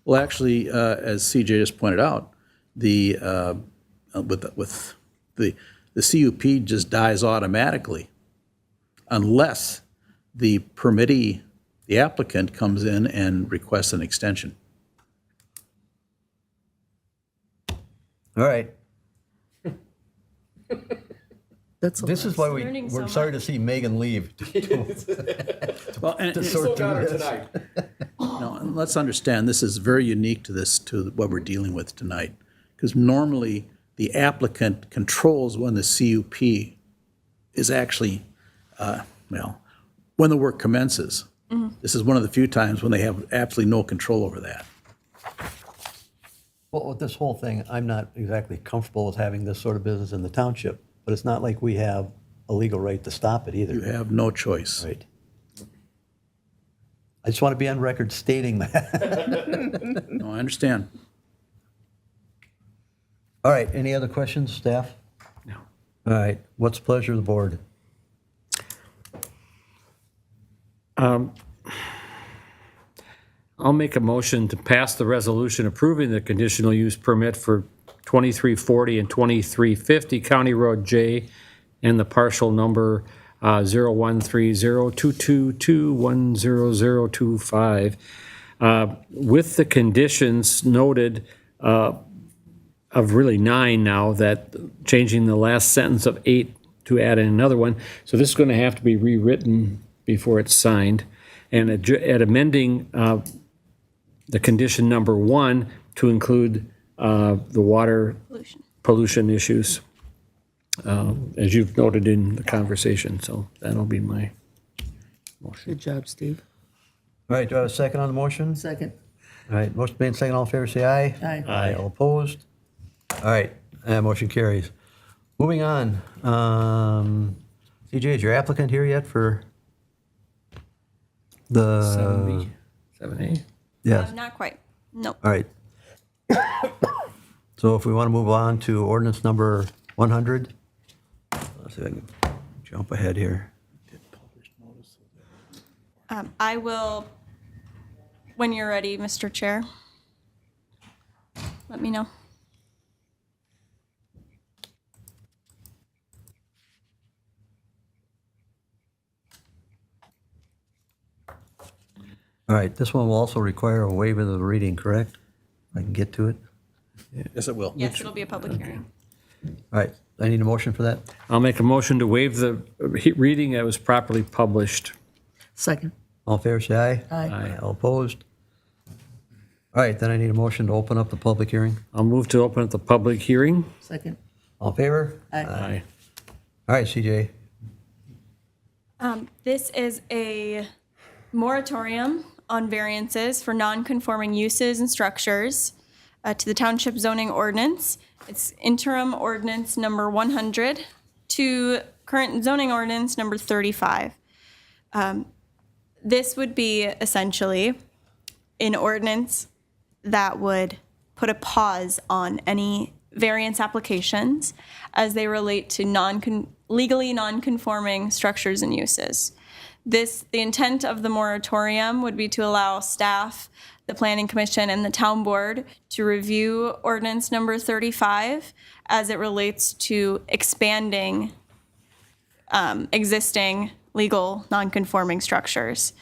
Well, actually, as CJ just pointed out, with the CUP just dies automatically unless the permittee, the applicant, comes in and requests an extension. All right. That's a This lot. is why Learning so we're sorry to see Megan leave. Well, and Sort through this. no, and let's understand, this is very unique to what we're dealing with tonight. Because normally, the applicant controls when the CUP is actually, when the work commences. This is one of the few times when they have absolutely no control over that. Well, with this whole thing, I'm not exactly comfortable with having this sort of business in the township, but it's not like we have a legal right to stop it either. You have no choice. Right. I just want to be on record stating that. No, I understand. All right, any other questions, staff? No. All right, what's the pleasure of the board? I'll make a motion to pass the resolution approving the conditional use permit for 2340 and 2350 County Road J and the parcel number 013022210025 with the conditions noted of really 9 now, that changing the last sentence of 8 to add in another one. So this is going to have to be rewritten before it's signed. And at amending the condition number 1 to include the water pollution issues, as you've noted in the conversation. So that'll be my motion. Good job, Steve. All right, do I have a second on the motion? Second. All right, motion made, second, all in favor, say aye. Aye. Aye, all opposed? All right, motion carries. Moving on, CJ, is your applicant here yet for the? 7A. Yes, Not quite. Nope. all right. So if we want to move on to ordinance number 100, let's see if I can jump ahead here. I will, when you're ready, Mr. Chair. Let me know. All right, this one will also require a waiver of the reading, correct? I can get to it. Yes, it will. Yes, it'll be a public hearing. All right, I need a motion for that. I'll make a motion to waive the reading that was properly published. Second. All in favor, say aye. Aye. All opposed? All right, then I need a motion to open up the public hearing. I'll move to open up the public hearing. Second. All in favor? Aye. All right, CJ. This is a moratorium on variances for non-conforming uses and structures to the Township zoning ordinance. It's interim ordinance number 100 to current zoning ordinance number 35. This would be essentially an ordinance that would put a pause on any variance applications as they relate to legally non-conforming structures and uses. The intent of the moratorium would be to allow staff, the Planning Commission, and the Town Board to review ordinance number 35 as it relates to expanding existing legal non-conforming structures.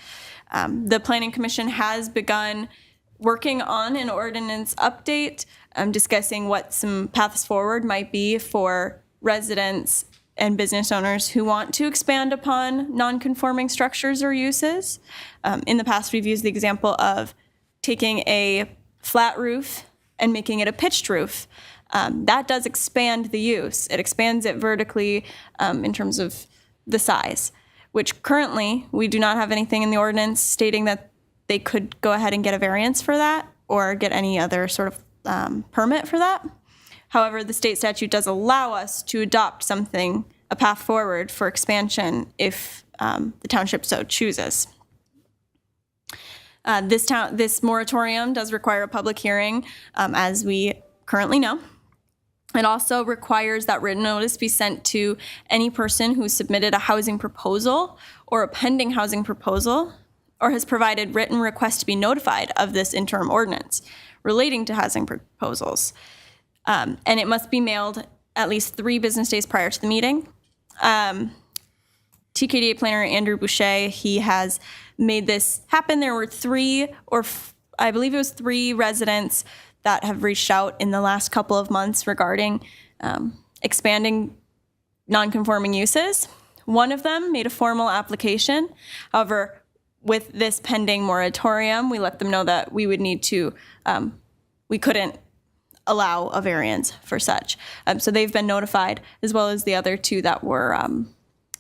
The Planning Commission has begun working on an ordinance update, discussing what some paths forward might be for residents and business owners who want to expand upon non-conforming structures or uses. In the past, we've used the example of taking a flat roof and making it a pitched roof. That does expand the use. It expands it vertically in terms of the size, which currently we do not have anything in the ordinance stating that they could go ahead and get a variance for that or get any other sort of permit for that. However, the state statute does allow us to adopt something, a path forward for expansion if the township so chooses. This moratorium does require a public hearing, as we currently know. It also requires that written notice be sent to any person who submitted a housing proposal or a pending housing proposal or has provided written request to be notified of this interim ordinance relating to housing proposals. And it must be mailed at least 3 business days prior to the meeting. TKDA planner Andrew Boucher, he has made this happen. There were 3 residents that have reached out in the last couple of months regarding expanding non-conforming uses. One of them made a formal application. However, with this pending moratorium, we let them know that we would need to, we couldn't allow a variance for such. So they've been notified, as well as the other 2 that were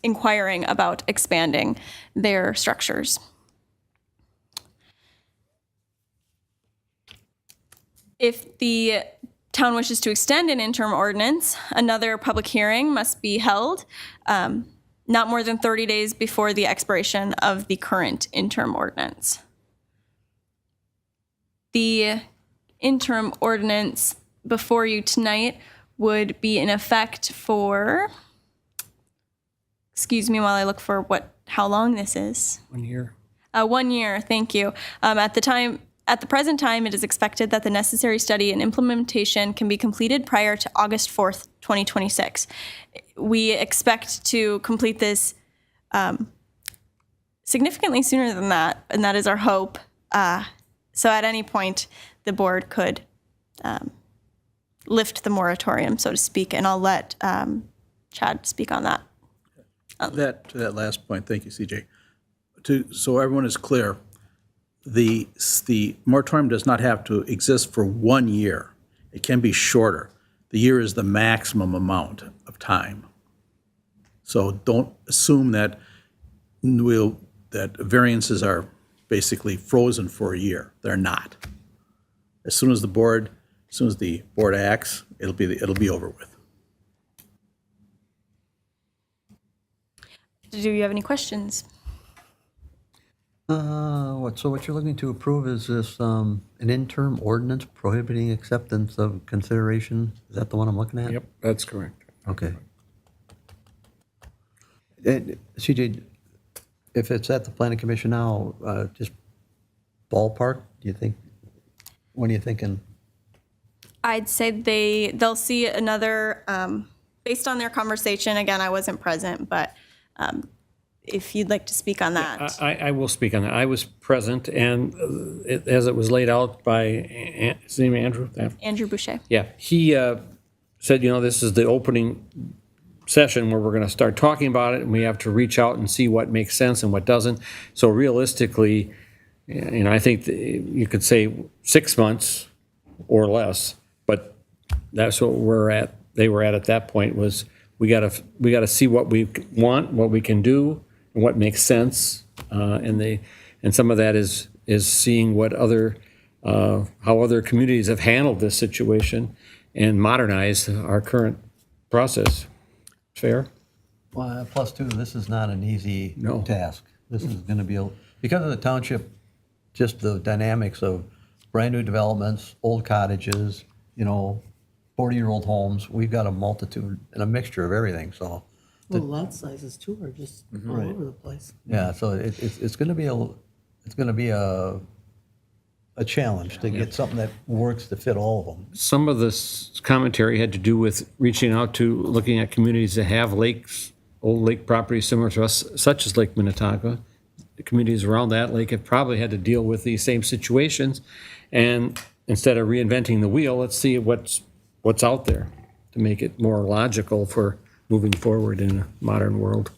inquiring about expanding their structures. If the town wishes to extend an interim ordinance, another public hearing must be held not more than 30 days before the expiration of the current interim ordinance. The interim ordinance before you tonight would be in effect for, excuse me while I look for how long this is. 1 year. 1 year, thank you. At the present time, it is expected that the necessary study and implementation can be completed prior to August 4th, 2026. We expect to complete this significantly sooner than that, and that is our hope. So at any point, the board could lift the moratorium, so to speak, and I'll let Chad speak on that. To that last point, thank you, CJ. So everyone is clear, the moratorium does not have to exist for 1 year. It can be shorter. The year is the maximum amount of time. So don't assume that that variances are basically frozen for a year. They're not. As soon as the board acts, it'll be over with. Do you have any questions? So what you're looking to approve is this, an interim ordinance prohibiting acceptance of consideration? Is that the one I'm looking at? Yep, that's correct. Okay. And CJ, if it's at the planning commission now, just ballpark, do you think, what are you thinking? I'd say they'll see another, based on their conversation, again, I wasn't present, but if you'd like to speak on that. I will speak on that. I was present, and as it was laid out by, his name Andrew? Andrew Boucher. Yeah, he said, this is the opening session where we're going to start talking about it, and we have to reach out and see what makes sense and what doesn't. So realistically, I think you could say 6 months or less, but that's what they were at that point, was we got to see what we want, what we can do, and what makes sense, and some of that is seeing what how other communities have handled this situation and modernize our current process. Fair? Well, plus two, this is not an easy No. task. This is going to be, because of the township, just the dynamics of brand-new developments, old cottages, 40-year-old homes. We've got a multitude and a mixture of everything, so. Well, lot sizes too are just all over the place. Yeah, so it's going to be a challenge to get something that works to fit all of them. Some of this commentary had to do with reaching out to looking at communities that have lakes, old lake properties similar to us, such as Lake Minnetonka. The communities around that lake have probably had to deal with these same situations. And instead of reinventing the wheel, let's see what's out there to make it more logical for moving forward in a modern world.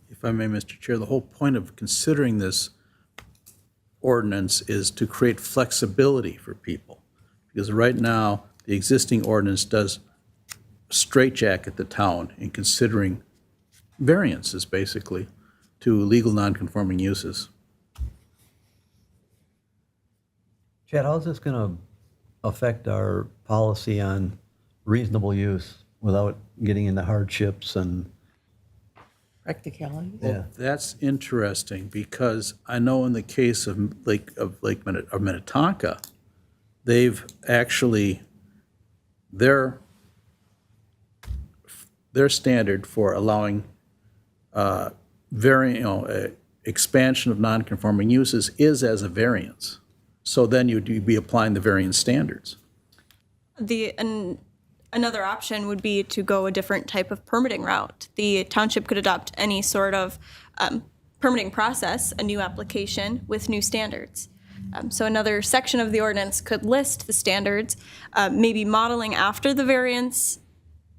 If I may, Mr. Chair, the whole point of considering this ordinance is to create flexibility for people. Because right now, the existing ordinance does straitjacket the town in considering variances, basically, to legal nonconforming uses. Chad, how's this going to affect our policy on reasonable use without getting into hardships and? Practicality. Yeah. That's interesting, because I know in the case of Minnetonka, they've actually, their standard for allowing expansion of nonconforming uses is as a variance. So then you'd be applying the variance standards. Another option would be to go a different type of permitting route. The township could adopt any sort of permitting process, a new application with new standards. So another section of the ordinance could list the standards, maybe modeling after the variance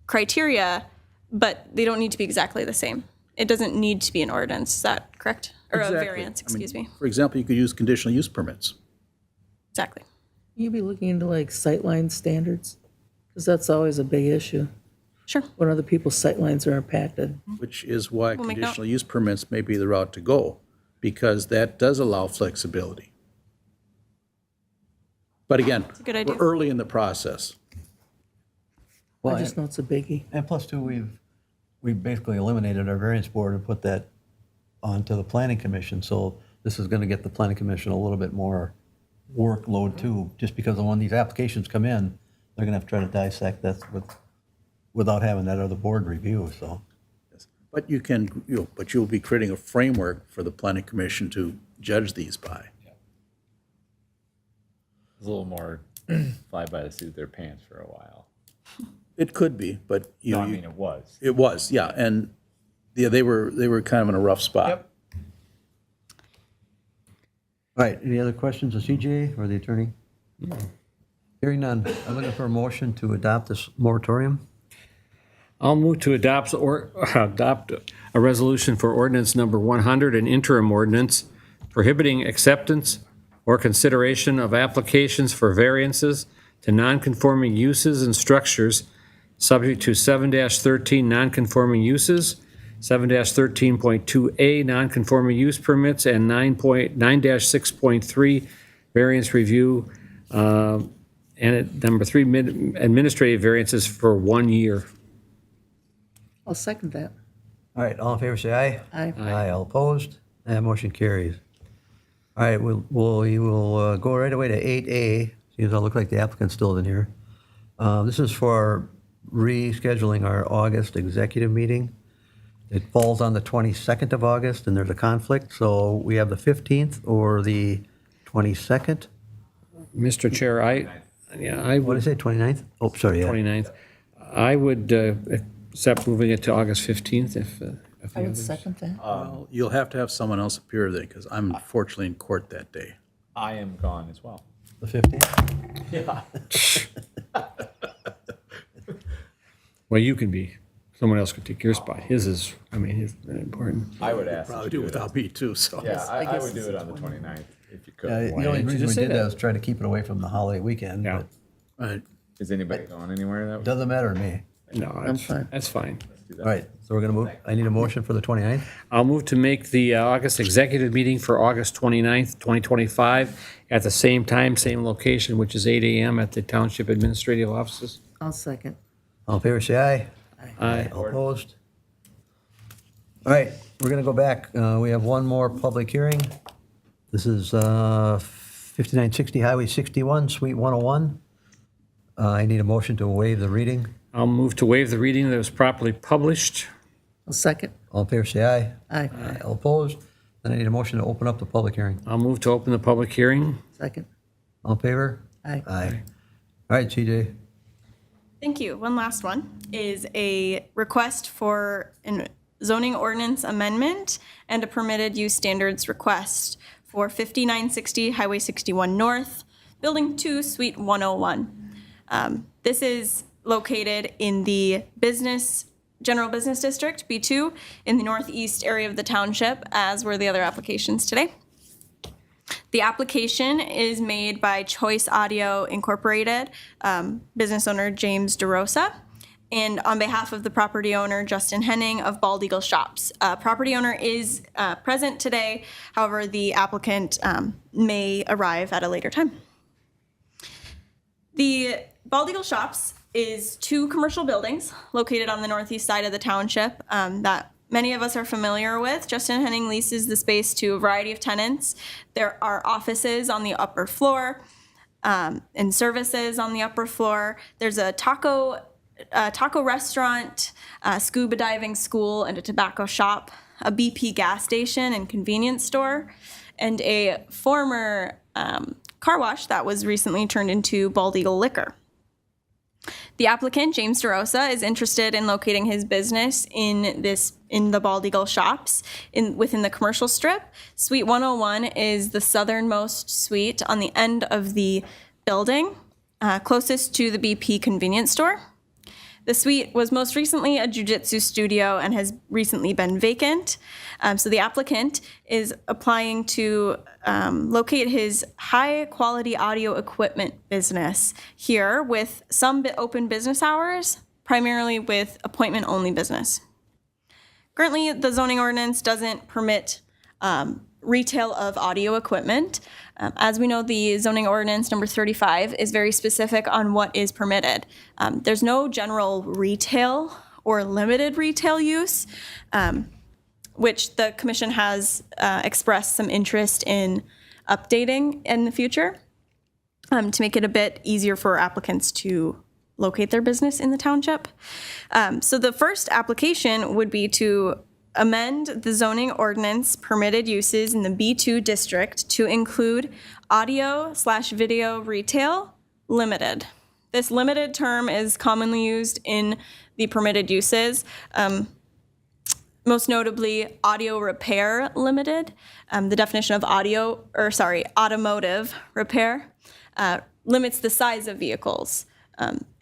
criteria, but they don't need to be exactly the same. It doesn't need to be an ordinance, is that correct? Or Exactly. a variance, excuse me. For example, you could use conditional use permits. Exactly. You'd be looking into like sightline standards, because that's always a big issue. Sure. When other people's sightlines are impacted. Which is why We'll make note. conditional use permits may be the route to go, because that does allow flexibility. But again, a good idea. we're early in the process. I just know it's a biggie. And plus two, we've basically eliminated our variance board and put that onto the planning commission. So this is gonna get the planning commission a little bit more workload too, just because when these applications come in, they're gonna have to try to dissect that without having that other board review, so. But but you'll be creating a framework for the planning commission to judge these by. It's a little more fly by the seat of their pants for a while. It could be, but No, I mean, it was. it was, yeah, and yeah, they were kind of in a rough spot. Yep. All right, any other questions of CJ or the attorney? Hearing none, I'm looking for a motion to adopt this moratorium. I'll move to adopt a resolution for ordinance number 100, an interim ordinance prohibiting acceptance or consideration of applications for variances to nonconforming uses and structures subject to 7-13 nonconforming uses, 7-13.2A nonconforming use permits, and 9-6.3 variance review, and number 3, administrative variances for 1 year. I'll second that. All right, all in favor, say aye. Aye. Aye, all opposed? That motion carries. All right, we will go right away to 8A. Seems to look like the applicant's still in here. This is for rescheduling our August executive meeting. It falls on the 22nd of August, and there's a conflict, so we have the 15th or the 22nd. Mr. Chair, I What did I say, 29th? Oh, sorry, yeah. 29th. I would accept moving it to August 15th if I the would others. second that. Well, you'll have to have someone else appear there, because I'm unfortunately in court that day. I am gone as well. The 15th? Well, you can be. Someone else could take your spot. His is very important. I would ask. Probably do it without me too, so. Yeah, I guess would do it's it on the 29th if you could. The only did you reason we say did that? that was try to keep it away from the holiday weekend, Yeah. but Right. Is anybody going anywhere that week? doesn't matter to me. No, fine. that's fine. All right, so we're going to move, I need a motion for the 29th. I'll move to make the August executive meeting for August 29th, 2025, at the same time, same location, which is 8 a.m. at the Township Administrative Offices. I'll second. All in favor, say aye. Aye. All opposed? All right, we're going to go back. We have one more public hearing. This is 5960 Highway 61, Suite 101. I need a motion to waive the reading. I'll move to waive the reading that was properly published. I'll second. All in favor, say aye. Aye. Aye. All opposed? Then I need a motion to open up the public hearing. I'll move to open the public hearing. Second. All in favor? Aye. Aye. All right, CJ. Thank you. One last one is a request for a zoning ordinance amendment and a permitted use standards request for 5960 Highway 61 North, Building 2, Suite 101. This is located in the General Business District, B2, in the northeast area of the township, as were the other applications today. The application is made by Choice Audio Incorporated, business owner James DeRosa, and on behalf of the property owner, Justin Henning of Bald Eagle Shops. Property owner is present today, however, the applicant may arrive at a later time. The Bald Eagle Shops is 2 commercial buildings located on the northeast side of the township that many of us are familiar with. Justin Henning leases the space to a variety of tenants. There are offices on the upper floor and services on the upper floor. There's a taco restaurant, a scuba diving school, and a tobacco shop, a BP gas station and convenience store, and a former car wash that was recently turned into Bald Eagle Liquor. The applicant, James DeRosa, is interested in locating his business in the Bald Eagle Shops within the commercial strip. Suite 101 is the southernmost suite on the end of the building, closest to the BP convenience store. The suite was most recently a jiu-jitsu studio and has recently been vacant. So the applicant is applying to locate his high-quality audio equipment business here with some open business hours, primarily with appointment-only business. Currently, the zoning ordinance doesn't permit retail of audio equipment. As we know, the zoning ordinance number 35 is very specific on what is permitted. There's no general retail or limited retail use, which the commission has expressed some interest in updating in the future to make it a bit easier for applicants to locate their business in the township. So the first application would be to amend the zoning ordinance permitted uses in the B2 district to include audio/video retail limited. This limited term is commonly used in the permitted uses, most notably audio repair limited. The definition of automotive repair limits the size of vehicles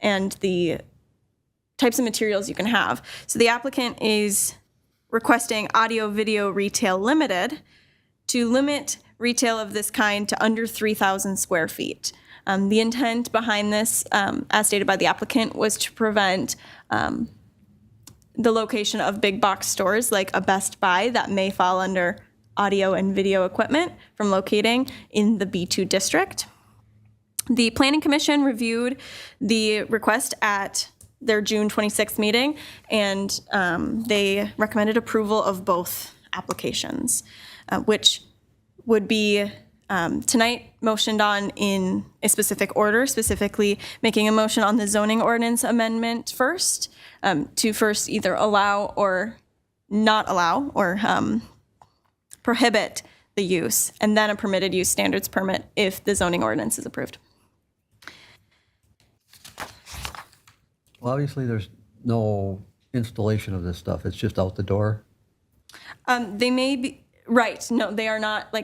and the types of materials you can have. So the applicant is requesting audio-video retail limited to limit retail of this kind to under 3,000 square feet. The intent behind this, as stated by the applicant, was to prevent the location of big box stores like a Best Buy that may fall under audio and video equipment from locating in the B2 district. The Planning Commission reviewed the request at their June 26th meeting, and they recommended approval of both applications, which would be tonight motioned on in a specific order, specifically making a motion on the zoning ordinance amendment first, to first either allow or not allow or prohibit the use, and then a permitted use standards permit if the zoning ordinance is approved. Well, obviously, there's no installation of this stuff. It's just out the door. They may be, right, no, they are not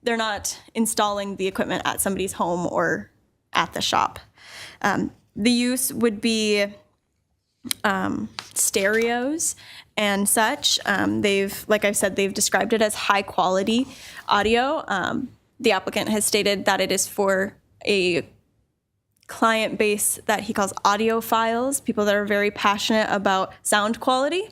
they're not installing the equipment at somebody's home or at the shop. The use would be stereos and such. Like I've said, they've described it as high quality audio. The applicant has stated that it is for a client base that he calls audiophiles, people that are very passionate about sound quality.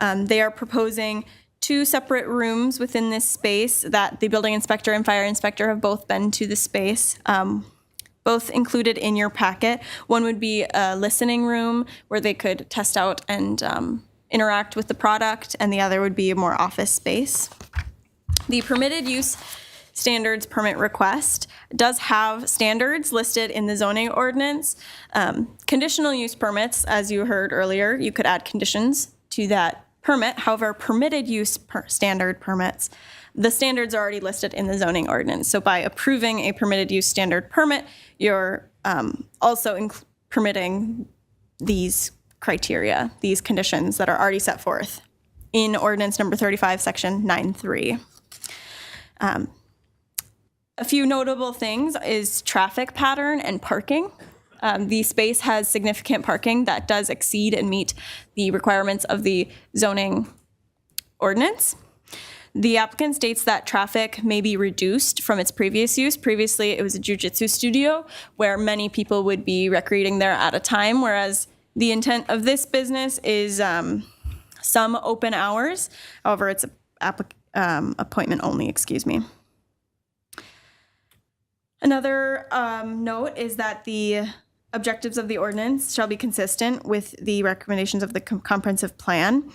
They are proposing 2 separate rooms within this space that the building inspector and fire inspector have both been to the space, both included in your packet. One would be a listening room where they could test out and interact with the product, and the other would be a more office space. The permitted use standards permit request does have standards listed in the zoning ordinance. Conditional use permits, as you heard earlier, you could add conditions to that permit. However, permitted use standard permits, the standards are already listed in the zoning ordinance. So by approving a permitted use standard permit, you're also permitting these criteria, these conditions that are already set forth in ordinance number 35, section 9.3. A few notable things is traffic pattern and parking. The space has significant parking that does exceed and meet the requirements of the zoning ordinance. The applicant states that traffic may be reduced from its previous use. Previously, it was a jiu-jitsu studio where many people would be recreating there at a time, whereas the intent of this business is some open hours. However, it's appointment only, excuse me. Another note is that the objectives of the ordinance shall be consistent with the recommendations of the comprehensive plan.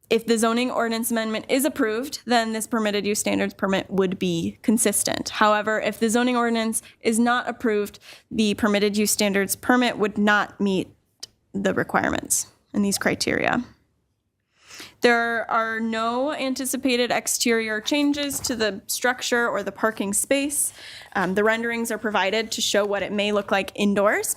If the zoning ordinance amendment is approved, then this permitted use standards permit would be consistent. However, if the zoning ordinance is not approved, the permitted use standards permit would not meet the requirements and these criteria. There are no anticipated exterior changes to the structure or the parking space. The renderings are provided to show what it may look like indoors.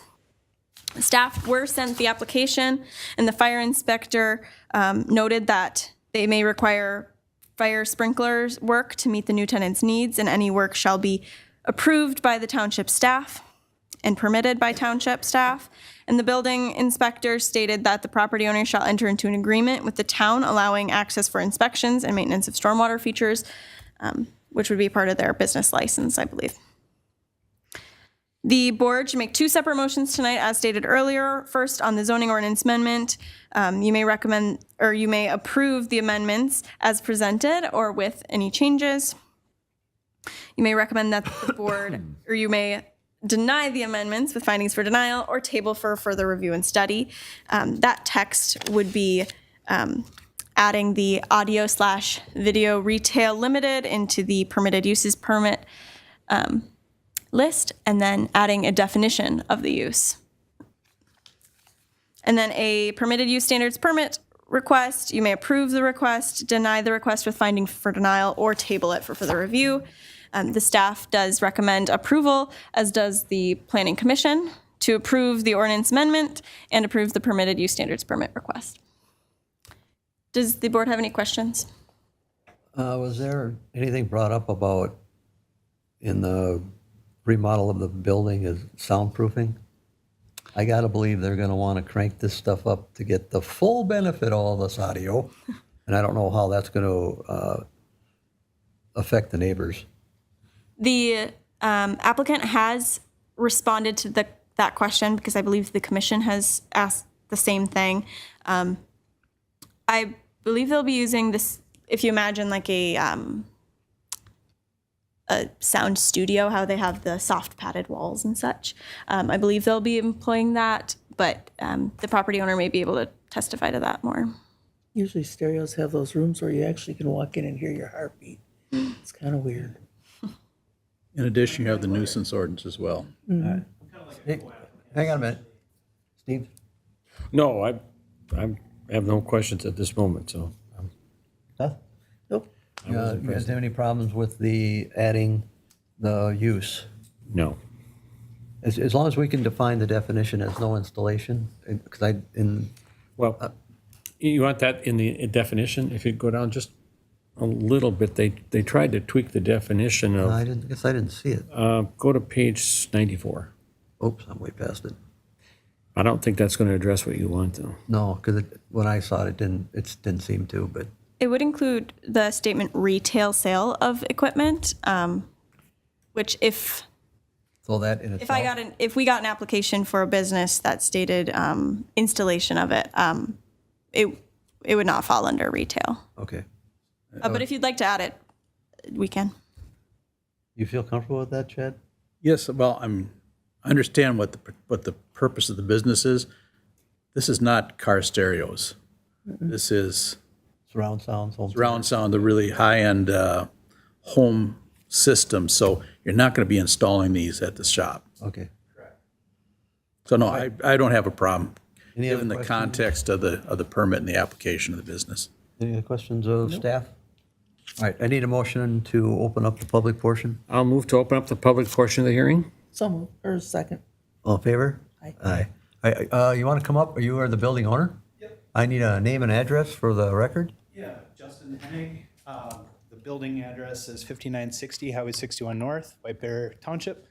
Staff were sent the application, and the fire inspector noted that they may require fire sprinklers work to meet the new tenant's needs, and any work shall be approved by the township staff and permitted by township staff. And the building inspector stated that the property owner shall enter into an agreement with the town allowing access for inspections and maintenance of stormwater features, which would be part of their business license, I believe. The board should make two separate motions tonight, as stated earlier. First, on the zoning ordinance amendment, you may recommend, or you may approve the amendments as presented or with any changes. You may recommend that the board, or you may deny the amendments with findings for denial or table for further review and study. That text would be adding the audio/video retail limited into the permitted uses permit list, and then adding a definition of the use. And then a permitted use standards permit request, you may approve the request, deny the request with finding for denial, or table it for further review. The staff does recommend approval, as does the Planning Commission, to approve the ordinance amendment and approve the permitted use standards permit request. Does the board have any questions? Was there anything brought up about in the remodel of the building is soundproofing? I gotta believe they're gonna wanna crank this stuff up to get the full benefit of all this audio. And I don't know how that's gonna affect the neighbors. The applicant has responded to that question, because I believe the commission has asked the same thing. I believe they'll be using this, if you imagine like a sound studio, how they have the soft padded walls and such. I believe they'll be employing that, but the property owner may be able to testify to that more. Usually stereos have those rooms where you actually can walk in and hear your heartbeat. It's kind of weird. In addition, you have the nuisance ordinance as well. Hey, hang on a minute. Steve? No, I have no questions at this moment, so. Seth? Nope. You guys have any problems with the adding the use? No. As long as we can define the definition as no installation, because Well, you want that in the definition? If you go down just a little bit, they tried to tweak the definition of, I guess I didn't see it. go to page 94. Oops, I'm way past it. I don't think that's going to address what you want, though. No, because when I saw it, it didn't seem to, but It would include the statement retail sale of equipment, which if so that in itself. if we got an application for a business that stated installation of it, it would not fall under retail. Okay. But if you'd like to add it, we can. You feel comfortable with that, Chad? Yes, well, I understand what the purpose of the business is. This is not car stereos. This is Surround sounds. surround sound, the really high-end home system. So you're not going to be installing these at the shop. Okay. So no, I don't have a problem, Any other given the questions? context of the permit and the application of the business. Any other questions of staff? All right, I need a motion to open up the public portion. I'll move to open up the public portion of the hearing. So moved. Or second. All in favor? Aye. Aye. You want to come up? You are the building owner? Yep. I need a name and address for the record. Yeah, Justin Hennig. The building address is 5960 Highway 61 North, White Bear Township,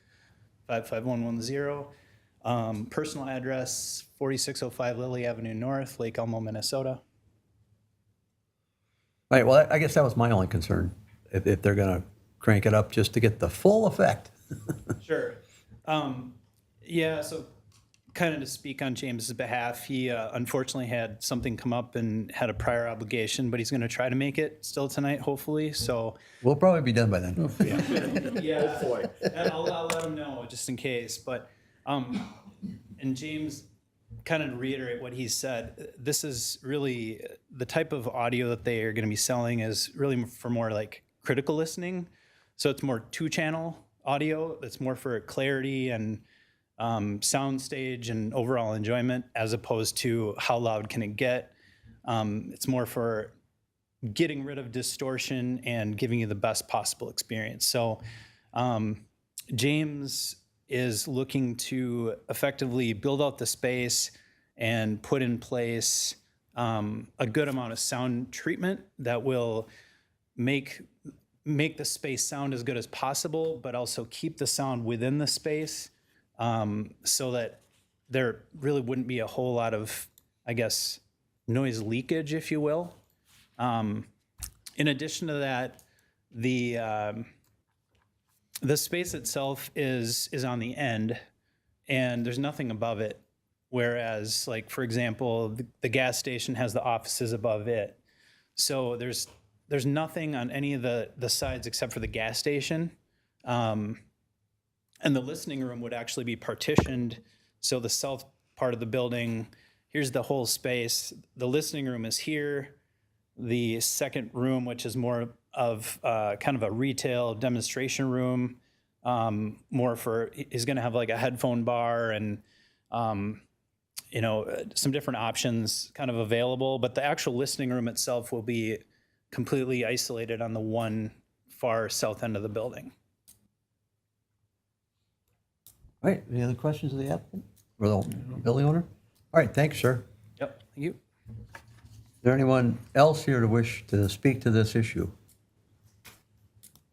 55110. Personal address 4605 Lily Avenue North, Lake Elmo, Minnesota. All right, well, I guess that was my only concern, if they're going to crank it up just to get the full effect. Sure. Yeah, so kind of to speak on James's behalf, he unfortunately had something come up and had a prior obligation, but he's going to try to make it still tonight, hopefully. So We'll probably be done by then. yeah, hopefully. I'll let him know just in case. But and James, kind of to reiterate what he said, this is really the type of audio that they are going to be selling is really for more like critical listening. So it's more 2-channel audio. That's more for clarity and sound stage and overall enjoyment, as opposed to how loud can it get. It's more for getting rid of distortion and giving you the best possible experience. So James is looking to effectively build out the space and put in place a good amount of sound treatment that will make the space sound as good as possible, but also keep the sound within the space, so that there really wouldn't be a whole lot of, I guess, noise leakage, if you will. In addition to that, the the space itself is on the end, and there's nothing above it. Whereas, like for example, the gas station has the offices above it. So there's nothing on any of the sides except for the gas station. And the listening room would actually be partitioned. So the south part of the building, here's the whole space. The listening room is here. The second room, which is more of kind of a retail demonstration room, more for, is going to have like a headphone bar and, some different options kind of available. But the actual listening room itself will be completely isolated on the one far south end of the building. All right, any other questions of the applicant or the building owner? All right, thanks, sir. Yep, thank you. Is there anyone else here to wish to speak to this issue?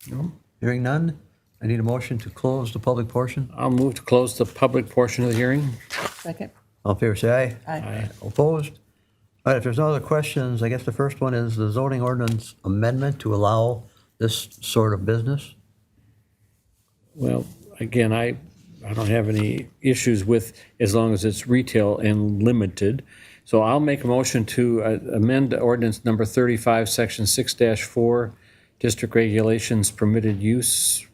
No. Hearing none, I need a motion to close the public portion. I'll move to close the public portion of the hearing. Second? All in favor, say aye. Aye. All opposed? All right, if there's no other questions, I guess the first one is the zoning ordinance amendment to allow this sort of business. Well, again, I don't have any issues with, as long as it's retail and limited. So I'll make a motion to amend ordinance number 35, section 6-4, district regulations permitted use,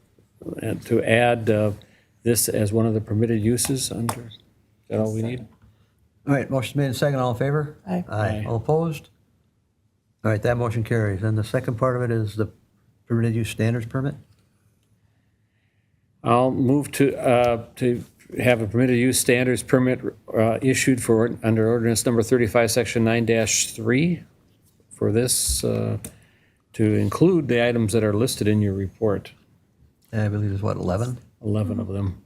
and to add this as one of the permitted uses under, is that all we need? All right, motion made and second, all in favor? Aye. Aye. All opposed? All right, that motion carries. And the second part of it is the permitted use standards permit? I'll move to have a permitted use standards permit issued for, under ordinance number 35, section 9-3, for this, to include the items that are listed in your report, I believe there's what, 11? 11 of them.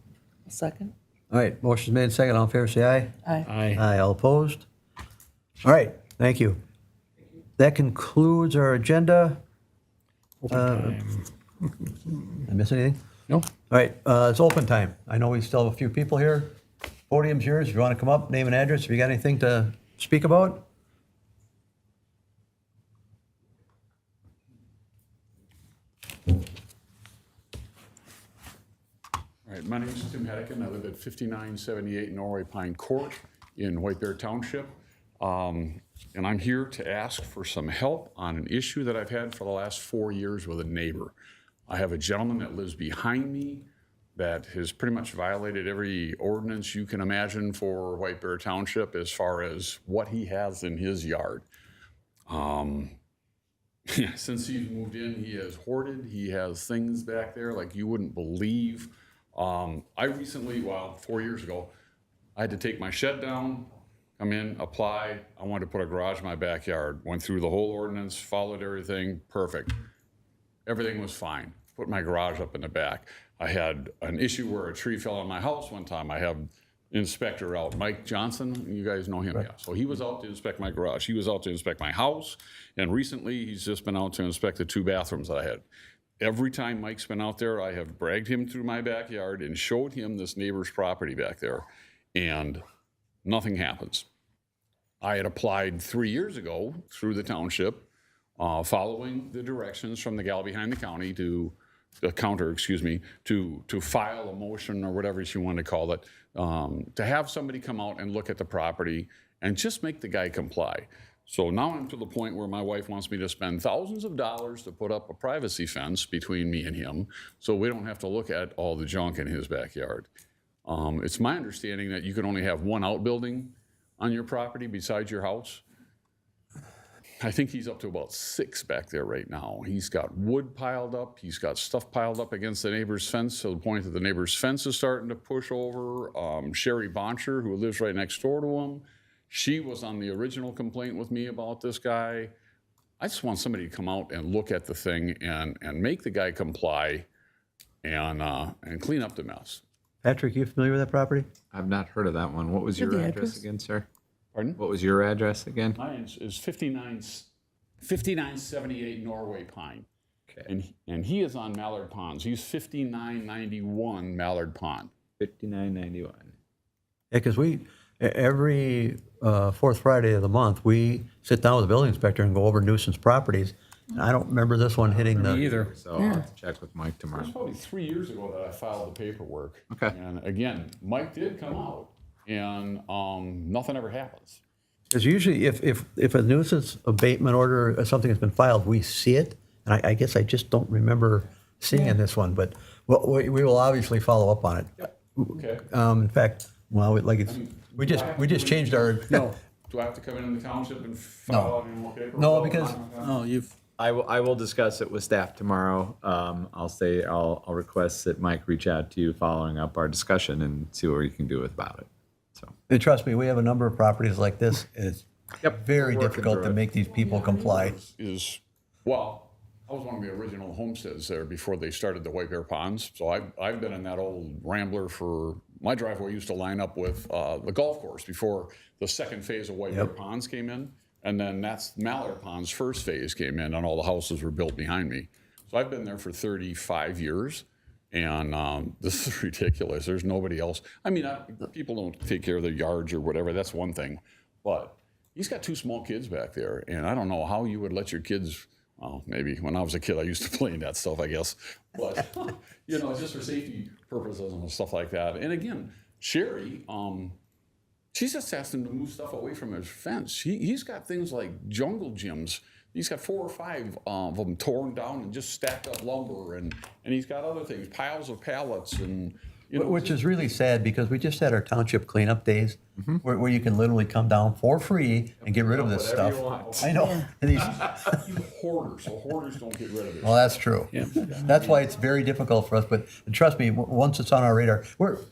Second? All right, motion's made and second, all in favor, say aye. Aye. Aye. Aye, all opposed? All right, thank you. That concludes our agenda. Time. Did I miss anything? No? All right, it's open time. I know we still have a few people here. Podium's yours. If you want to come up, name and address, if you got anything to speak about? All right, my name is Tim Hedican. I live at 5978 Norway Pine Court in White Bear Township. And I'm here to ask for some help on an issue that I've had for the last 4 years with a neighbor. I have a gentleman that lives behind me that has pretty much violated every ordinance you can imagine for White Bear Township as far as what he has in his yard. Since he's moved in, he has hoarded. He has things back there like you wouldn't believe. I recently, 4 years ago, I had to take my shed down, come in, apply. I wanted to put a garage in my backyard. Went through the whole ordinance, followed everything, perfect. Everything was fine. Put my garage up in the back. I had an issue where a tree fell on my house one time. I have inspector out, Mike Johnson, you guys know him, yeah. So he was out to inspect my garage. He was out to inspect my house. And recently he's just been out to inspect the 2 bathrooms that I had. Every time Mike's been out there, I have dragged him through my backyard and showed him this neighbor's property back there, and nothing happens. I had applied 3 years ago through the township, following the directions from the gal behind the counter, to file a motion or whatever you want to call it, to have somebody come out and look at the property and just make the guy comply. So now I'm to the point where my wife wants me to spend thousands of dollars to put up a privacy fence between me and him so we don't have to look at all the junk in his backyard. It's my understanding that you can only have one outbuilding on your property besides your house. I think he's up to about 6 back there right now. He's got wood piled up. He's got stuff piled up against the neighbor's fence to the point that the neighbor's fence is starting to push over. Sherry Boncher, who lives right next door to him, she was on the original complaint with me about this guy. I just want somebody to come out and look at the thing and make the guy comply and clean up the mess. Patrick, you familiar with that property? I've not heard of that one. What was your the address address? again, sir? Pardon? What was your address again? Mine is 5978 Norway Pine. Okay. And he is on Mallard Ponds. He's 5991 Mallard Pond. 5991. Yeah, because every fourth Friday of the month, we sit down with the building inspector and go over nuisance properties. I don't remember this one hitting the. Me either. So I'll have to check with Mike It tomorrow. was probably 3 years ago that I filed the paperwork. Okay. And again, Mike did come out, and nothing ever happens. Because usually if a nuisance abatement order or something has been filed, we see it. And I guess I just don't remember seeing this one, but we will obviously follow up on it. Okay. In fact, well, we just changed our. No, Do I have to come in the township and file out any more paperwork? No, because- No, you've, I will discuss it with staff tomorrow. I'll request that Mike reach out to you following up our discussion and see what we can do about it. So, And trust me, we have a number of properties like this. It's Yep, very we're working difficult through to it. make these people comply. Well, I was one of the original homesteads there before they started the White Bear Ponds. So I've been in that old Rambler my driveway used to line up with the golf course before the second phase of White Bear Ponds came in. And then that's Mallard Pond's first phase came in and all the houses were built behind me. So I've been there for 35 years. And this is ridiculous. There's nobody else. I mean, people don't take care of their yards or whatever. That's one thing. But he's got 2 small kids back there. And I don't know how you would let your kids, well, maybe when I was a kid, I used to play in that stuff, I guess. But, just for safety purposes and stuff like that. And again, Sherry, she's just asked him to move stuff away from his fence. He's got things like jungle gyms. He's got 4 or 5 of them torn down and just stacked up lumber, and he's got other things, piles of pallets, and Which is really sad because we just had our township cleanup days where you can literally come down for free and get rid of this Whatever stuff. you want. I know. And these, hoarders. So hoarders don't get rid of it. well, that's true. That's why it's very difficult for us. But trust me, once it's on our radar,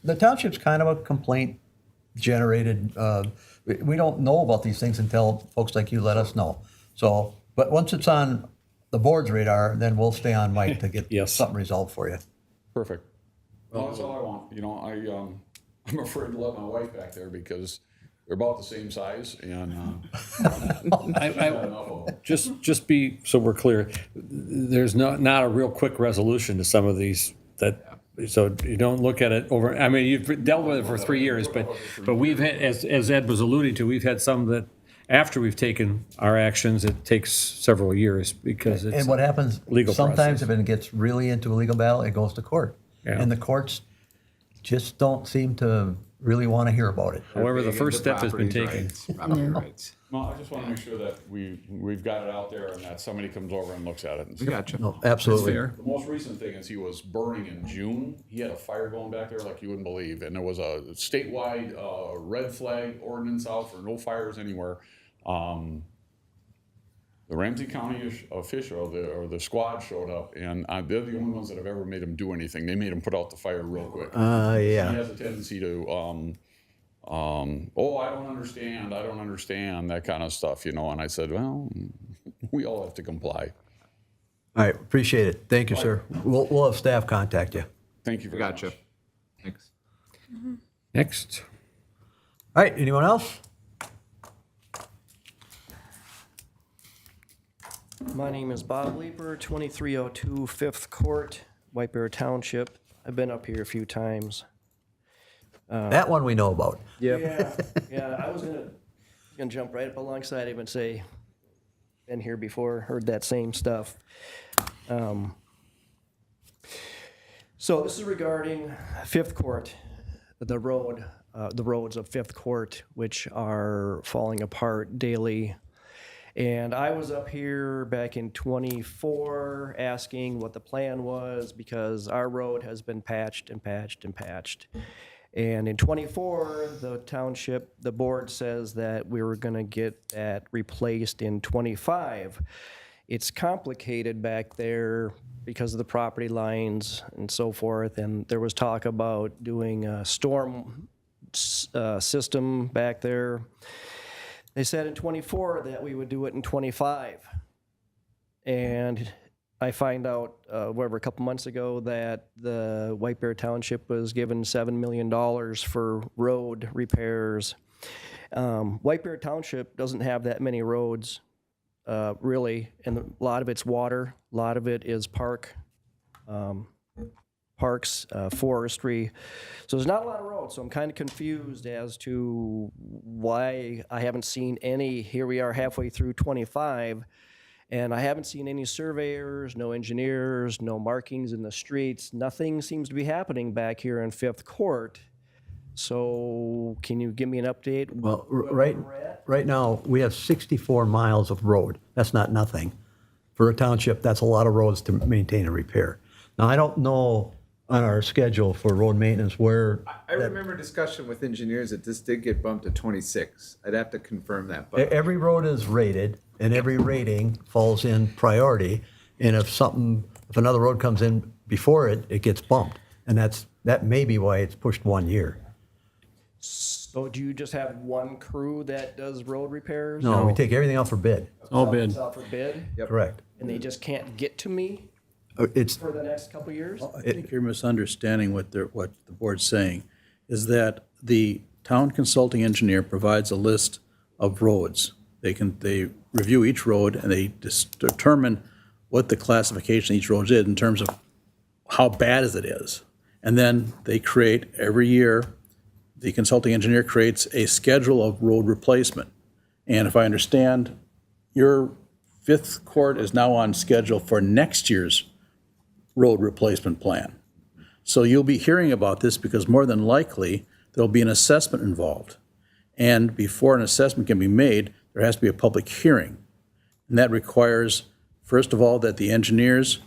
the township's kind of a complaint generated. We don't know about these things until folks like you let us know. So, but once it's on the board's radar, then we'll stay on Mike to get Yes. something resolved for you. Perfect. Well, that's all I want. I'm afraid to let my wife back there because they're about the same size, and just be, so we're clear, there's not a real quick resolution to some of these so you don't look at it over, I mean, you've dealt with it for 3 years, but we've had, as Ed was alluding to, we've had some that after we've taken our actions, it takes several years because it's. And what happens, legal sometimes process. if it gets really into a legal battle, it goes to court. Yeah. And the courts just don't seem to really want to hear about it. However, the Big first into step has been property taken. rights, property rights. no, I just want to make sure that we've got it out there and that somebody comes over and looks at it. And We got you. No, absolutely. Fair. The most recent thing is he was burning in June. He had a fire going back there like you wouldn't believe, and there was a statewide red flag ordinance out for no fires anywhere. The Ramsey County official or the squad showed up, and they're the only ones that have ever made him do anything. They made him put out the fire real quick. He Yeah. has a tendency to, oh, I don't understand, that kind of stuff, And I said, well, we all have to comply. All right, appreciate it. Thank you, sir. We'll have staff contact you. Thank you We very got much. you. Thanks. Next. All right, anyone else? My name is Bob Leeper, 2302 Fifth Court, White Bear Township. I've been up here a few times. That one we know about. Yeah, I was gonna jump right up alongside him and say, been here before, heard that same stuff. So this is regarding Fifth Court, the roads of Fifth Court, which are falling apart daily. And I was up here back in '24 asking what the plan was because our road has been patched and patched and patched. And in '24, the board says that we were gonna get that replaced in '25. It's complicated back there because of the property lines and so forth. And there was talk about doing a storm system back there. They said in '24 that we would do it in '25. And I find out, a couple months ago that the White Bear Township was given $7 million for road repairs. White Bear Township doesn't have that many roads, really, and a lot of it's water, a lot of it is parks, forestry. So there's not a lot of roads, so I'm kind of confused as to why I haven't seen any. Here we are halfway through '25, And I haven't seen any surveyors, no engineers, no markings in the streets. Nothing seems to be happening back here in Fifth Court. So can you give me an update? Well, right now, we have 64 miles of road. That's not nothing. For a township, that's a lot of roads to maintain and repair. Now, I don't know on our schedule for road maintenance where, I remember discussion with engineers that this did get bumped to 26. I'd have to confirm that, but every road is rated, and every rating falls in priority. And if another road comes in before it, it gets bumped. And that may be why it's pushed 1 year. So do you just have one crew that does road repairs? No, we take everything out for bid. All bid. It's out for bid? Correct. And they just can't get to me It's, for the next couple of years? I think you're misunderstanding what the board's saying, is that the town consulting engineer provides a list of roads. They review each road and they determine what the classification of each road is in terms of how bad as it is. And then they create, every year, the consulting engineer creates a schedule of road replacement. And if I understand, your Fifth Court is now on schedule for next year's road replacement plan. So you'll be hearing about this because more than likely, there'll be an assessment involved. And before an assessment can be made, there has to be a public hearing. And that requires, first of all, that the engineers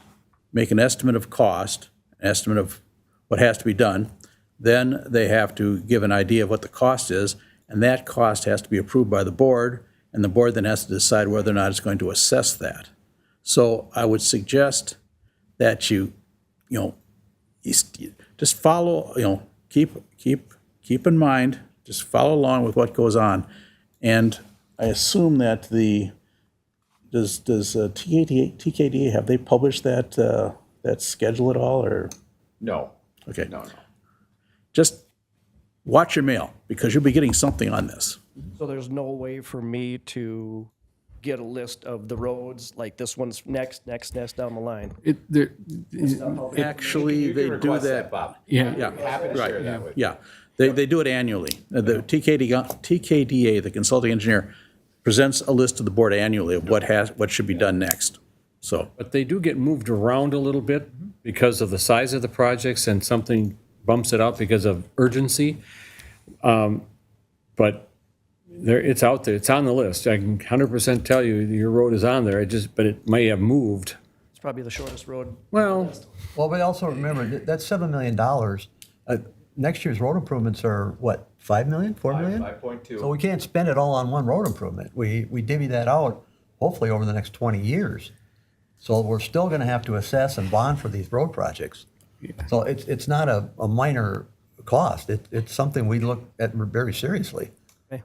make an estimate of cost, an estimate of what has to be done. Then they have to give an idea of what the cost is, and that cost has to be approved by the board, and the board then has to decide whether or not it's going to assess that. So I would suggest that you just follow, keep in mind, just follow along with what goes on. And I assume that does TKDA, have they published that schedule at all, or? no. Okay. No. Just watch your mail, because you'll be getting something on this. So there's no way for me to get a list of the roads, like this one's next down the line? Actually, You they can do request that. Bob. Yeah. Yeah, Happy to share right, that with you. yeah. They do it annually. The TKDA, the consulting engineer, presents a list to the board annually of what should be done next. So, But they do get moved around a little bit because of the size of the projects, and something bumps it out because of urgency. But it's out there, it's on the list. I can 100% tell you your road is on there, but it may have moved. It's probably the shortest road. Well, but also remember, that's $7 million. Next year's road improvements are what, 5 million, 4 million? 5.2. So we can't spend it all on one road improvement. We divvy that out, hopefully over the next 20 years. So we're still gonna have to assess and bond for these road projects. So it's not a minor cost. It's something we look at very seriously. Okay.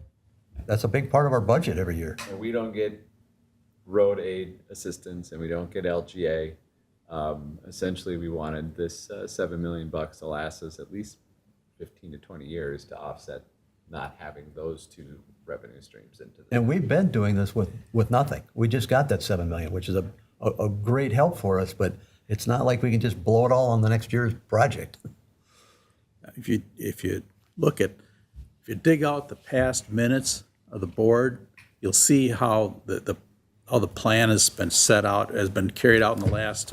That's a big part of our budget every year. And we don't get road aid assistance, and we don't get LGA. Essentially, we wanted this $7 million to last us at least 15 to 20 years to offset not having those two revenue streams into the. And we've been doing this with nothing. We just got that 7 million, which is a great help for us, but it's not like we can just blow it all on the next year's project. if you dig out the past minutes of the board, you'll see how the plan has been set out, has been carried out in the last,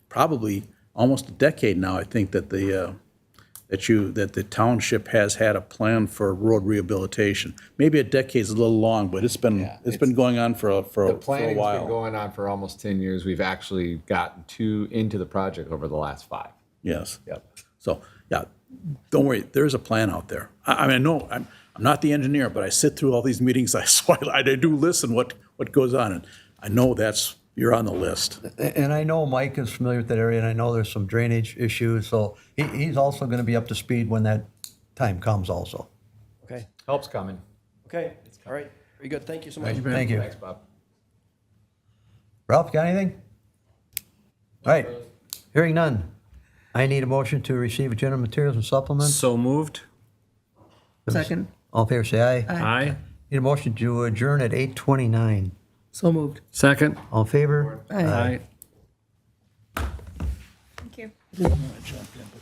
probably almost a decade now. I think that the township has had a plan for road rehabilitation. Maybe a decade's a little long, but it's been going on for a The planning's been while. going on for almost 10 years. We've actually gotten into the project over the last 5. Yes. Yep. So, yeah, don't worry, there's a plan out there. I mean, no, I'm not the engineer, but I sit through all these meetings, so I do listen what goes on, and I know you're on the list. And I know Mike is familiar with that area, and I know there's some drainage issues, so he's also going to be up to speed when that time comes also. Okay, Help's coming. okay, all right, very good, thank you so much. Thank you. Thanks, Bob. Ralph, got anything? All right, hearing none. I need a motion to receive agenda materials and supplements. so moved. Second, All in favor, say aye. Aye. Need a motion to adjourn at 8:29. so moved. Second. All in favor? Aye. Thank you. I'm gonna jump in, but